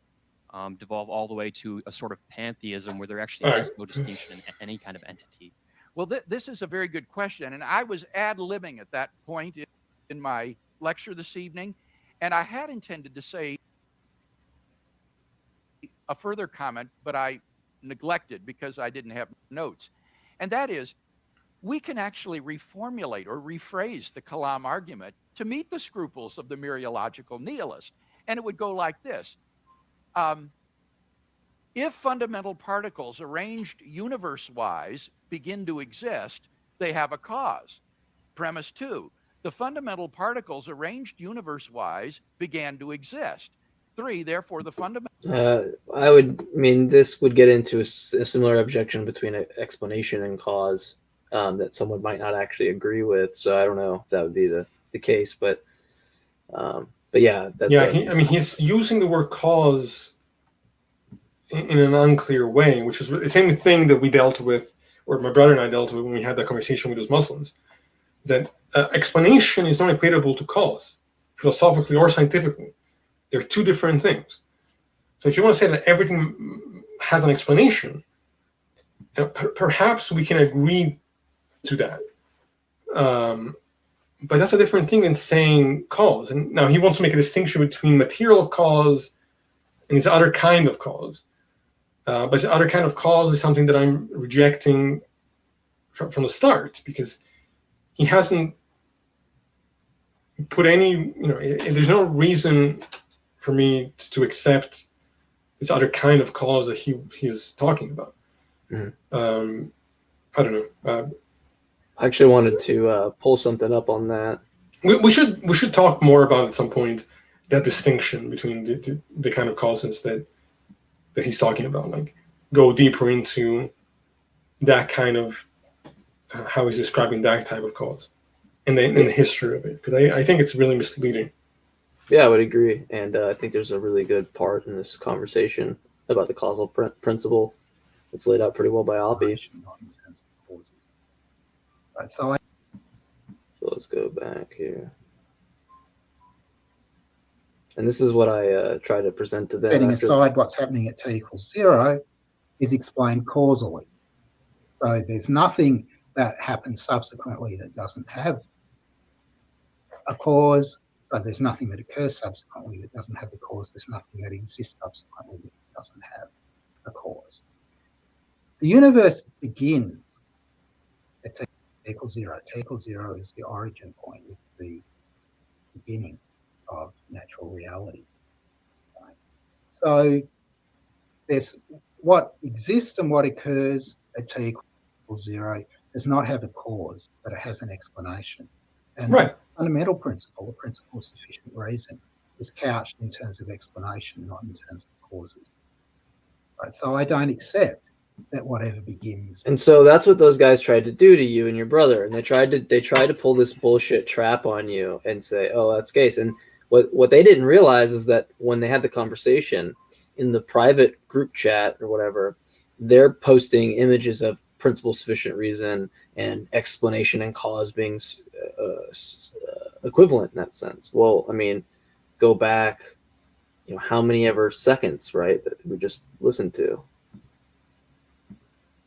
[SPEAKER 6] devolve all the way to a sort of pantheism where there actually is no distinction in any kind of entity?
[SPEAKER 3] Well, this is a very good question. And I was ad-libbing at that point in my lecture this evening. And I had intended to say a further comment, but I neglected because I didn't have notes. And that is, we can actually reformulate or rephrase the Kalam argument to meet the scruples of the mereological nihilist. And it would go like this. If fundamental particles arranged universe-wise begin to exist, they have a cause. Premise 2, the fundamental particles arranged universe-wise began to exist. 3, therefore the fundamental...
[SPEAKER 1] this would get into a similar objection between explanation and cause that someone might not actually agree with. So I don't know if that would be the case, but yeah.
[SPEAKER 2] He's using the word cause in an unclear way, which is the same thing that we dealt with, or my brother and I dealt with when we had that conversation with those Muslims, that explanation is not equatable to cause, philosophically or scientifically. They're two different things. So if you want to say that everything has an explanation, perhaps we can agree to that. But that's a different thing than saying cause. And now he wants to make a distinction between material cause and this other kind of cause. But the other kind of cause is something that I'm rejecting from the start, because he hasn't put any, there's no reason for me to accept this other kind of cause that he is talking about. Mm-hmm. I don't know.
[SPEAKER 1] I actually wanted to pull something up on that.
[SPEAKER 2] We should talk more about at some point that distinction between the kind of causes that he's talking about. Like, go deeper into that kind of how he's describing that type of cause and the history of it, because I think it's really misleading.
[SPEAKER 1] Yeah, I would agree, and I think there's a really good part in this conversation about the causal principle. It's laid out pretty well by Oppie. So let's go back here. And this is what I try to present to them.
[SPEAKER 7] Setting aside what's happening at t equals 0 is explained causally. So there's nothing that happens subsequently that doesn't have a cause. So there's nothing that occurs subsequently that doesn't have a cause. There's nothing that exists subsequently that doesn't have a cause. The universe begins at t equals 0. T equals 0 is the origin point. It's the beginning of natural reality. Right? So there's what exists and what occurs at t equals 0 does not have a cause, but it has an explanation. And the fundamental principle, the principle of sufficient reason, is couched in terms of explanation, not in terms of causes. Right? So I don't accept that whatever begins.
[SPEAKER 1] And so that's what those guys tried to do to you and your brother. And they tried to pull this bullshit trap on you and say, oh, that's case. And what they didn't realize is that when they had the conversation in the private group chat or whatever, they're posting images of principle sufficient reason and explanation and cause being equivalent in that sense. Well, I mean, go back, how many ever seconds, right, that we just listened to.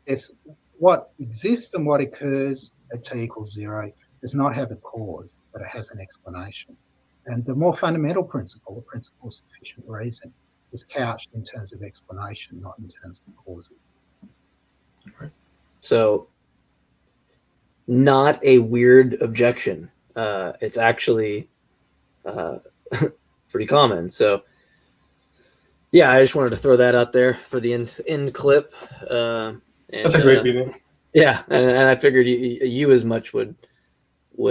[SPEAKER 7] Yes, what exists and what occurs at t equals 0 does not have a cause, but it has an explanation. And the more fundamental principle, the principle of sufficient reason, is couched in terms of explanation, not in terms of causes.
[SPEAKER 1] So, not a weird objection. It's actually pretty common. So, yeah, I just wanted to throw that out there for the end clip.
[SPEAKER 2] That's a great video.
[SPEAKER 1] Yeah, and I figured you as much would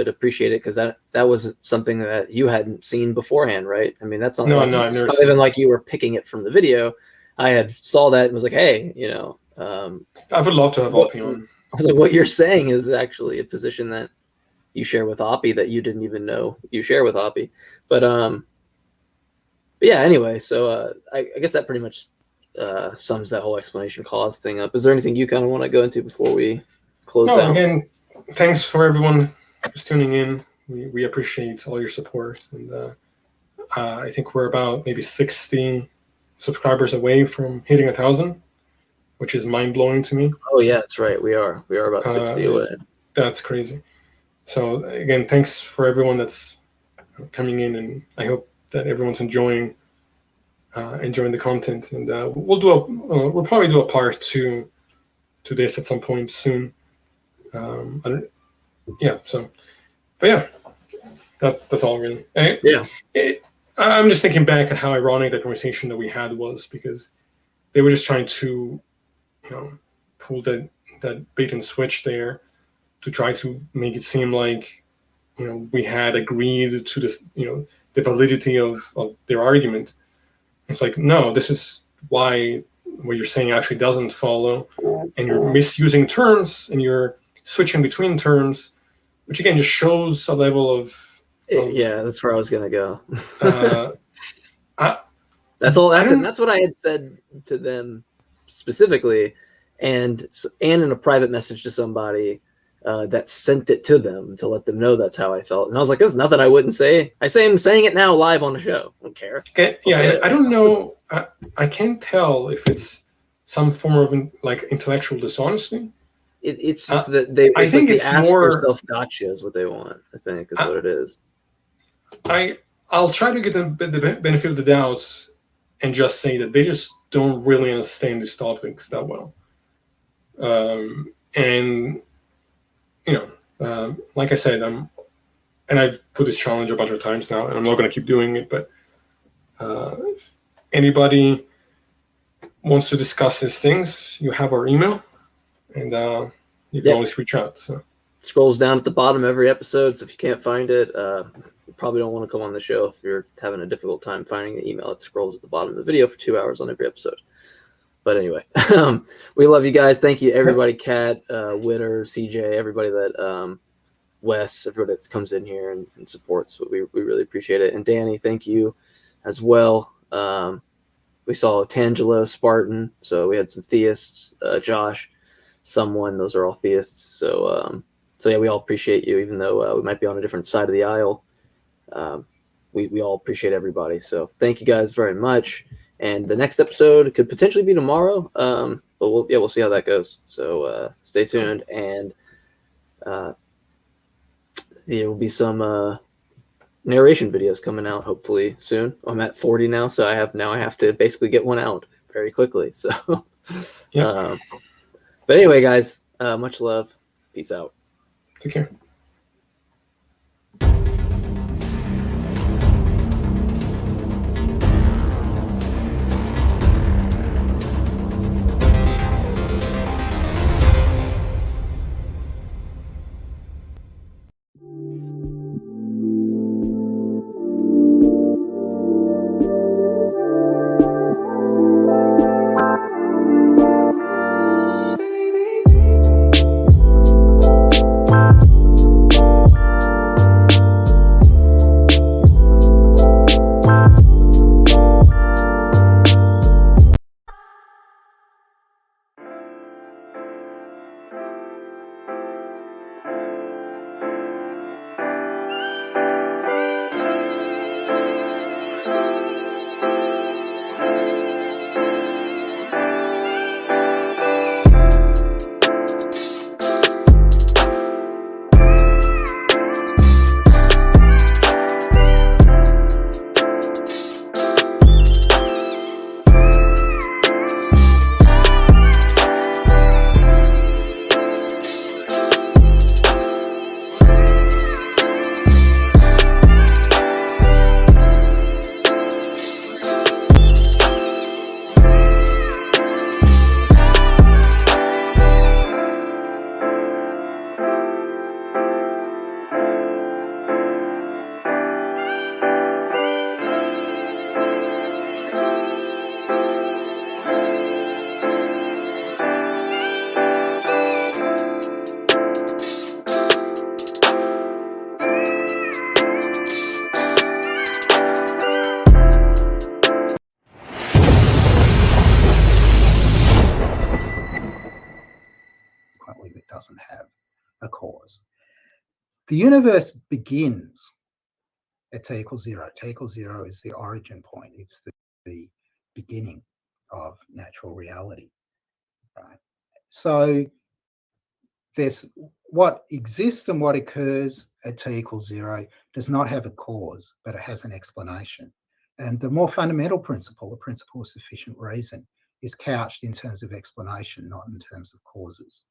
[SPEAKER 1] appreciate it, because that was something that you hadn't seen beforehand, right? I mean, that's not
[SPEAKER 2] I've never
[SPEAKER 1] it's not
[SPEAKER 2] seen
[SPEAKER 1] even
[SPEAKER 2] it.
[SPEAKER 1] like you were picking it from the video. I had saw that and was like, hey,
[SPEAKER 2] I would love to have Oppie on.
[SPEAKER 1] I was like, what you're saying is actually a position that you share with Oppie that you didn't even know you share with Oppie. But yeah, anyway, so I guess that pretty much sums that whole explanation cause thing up. Is there anything you kind of want to go into before we close out?
[SPEAKER 2] Again, thanks for everyone who's tuning in. We appreciate all your support, and I think we're about maybe 60 subscribers away from hitting 1,000, which is mind-blowing to me.
[SPEAKER 1] Oh yeah, that's right. We are about 60 away.
[SPEAKER 2] That's crazy. So again, thanks for everyone that's coming in, and I hope that everyone's enjoying the content. And we'll probably do a part 2 to this at some point soon. But yeah, that's all really. I'm just thinking back at how ironic that conversation that we had was, because they were just trying to, pull that bait and switch there to try to make it seem like, we had agreed to this, the validity of their argument. It's like, no, this is why what you're saying actually doesn't follow, and you're misusing terms and you're switching between terms, which again just shows a level of
[SPEAKER 1] yeah, that's where I was gonna go.
[SPEAKER 2] That's
[SPEAKER 1] what I had said to them specifically, and in a private message to somebody that sent it to them to let them know that's how I felt. And I was like, "This is nothing I wouldn't say. I'm saying it now live on the show. I don't care."
[SPEAKER 2] Okay, yeah, I don't know. I can't tell if it's some form of intellectual dishonesty.
[SPEAKER 1] It's just that they.
[SPEAKER 2] I think it's
[SPEAKER 1] ask
[SPEAKER 2] more
[SPEAKER 1] yourself gotcha is what they want. I think is what it is.
[SPEAKER 2] I'll try to get them the benefit of the doubt and just say that they just don't really understand these topics that well. Like I said, I've put this challenge a bunch of times now, and I'm not going to keep doing it, but if anybody wants to discuss these things, you have our email, and you can always reach out. So
[SPEAKER 1] scrolls down at the bottom every episode, so if you can't find it, you probably don't want to come on the show if you're having a difficult time finding the email. It scrolls at the bottom of the video for 2 hours on every episode. But anyway, we love you guys. Thank you, everybody. Kat, Witter, CJ, everybody that Wes, everybody that comes in here and supports. We really appreciate it. And Danny, thank you as well. We saw Tangelo, Spartan, so we had some theists. Josh, someone. Those are all theists. So yeah, we all appreciate you, even though we might be on a different side of the aisle. We all appreciate everybody. So thank you guys very much. And the next episode could potentially be tomorrow, but we'll see how that goes. So stay tuned, and there will be some narration videos coming out hopefully soon. I'm at 40 now, so I have to basically get one out very quickly. So, but anyway, guys, much love. Peace out.
[SPEAKER 2] Take care.
[SPEAKER 7] The universe begins at t equals 0. T equals 0 is the origin point. It's the beginning of natural reality, right? So there's what exists and what occurs at t equals 0 does not have a cause, but it has an explanation. And the more fundamental principle, the principle of sufficient reason, is couched in terms of explanation, not in terms of causes.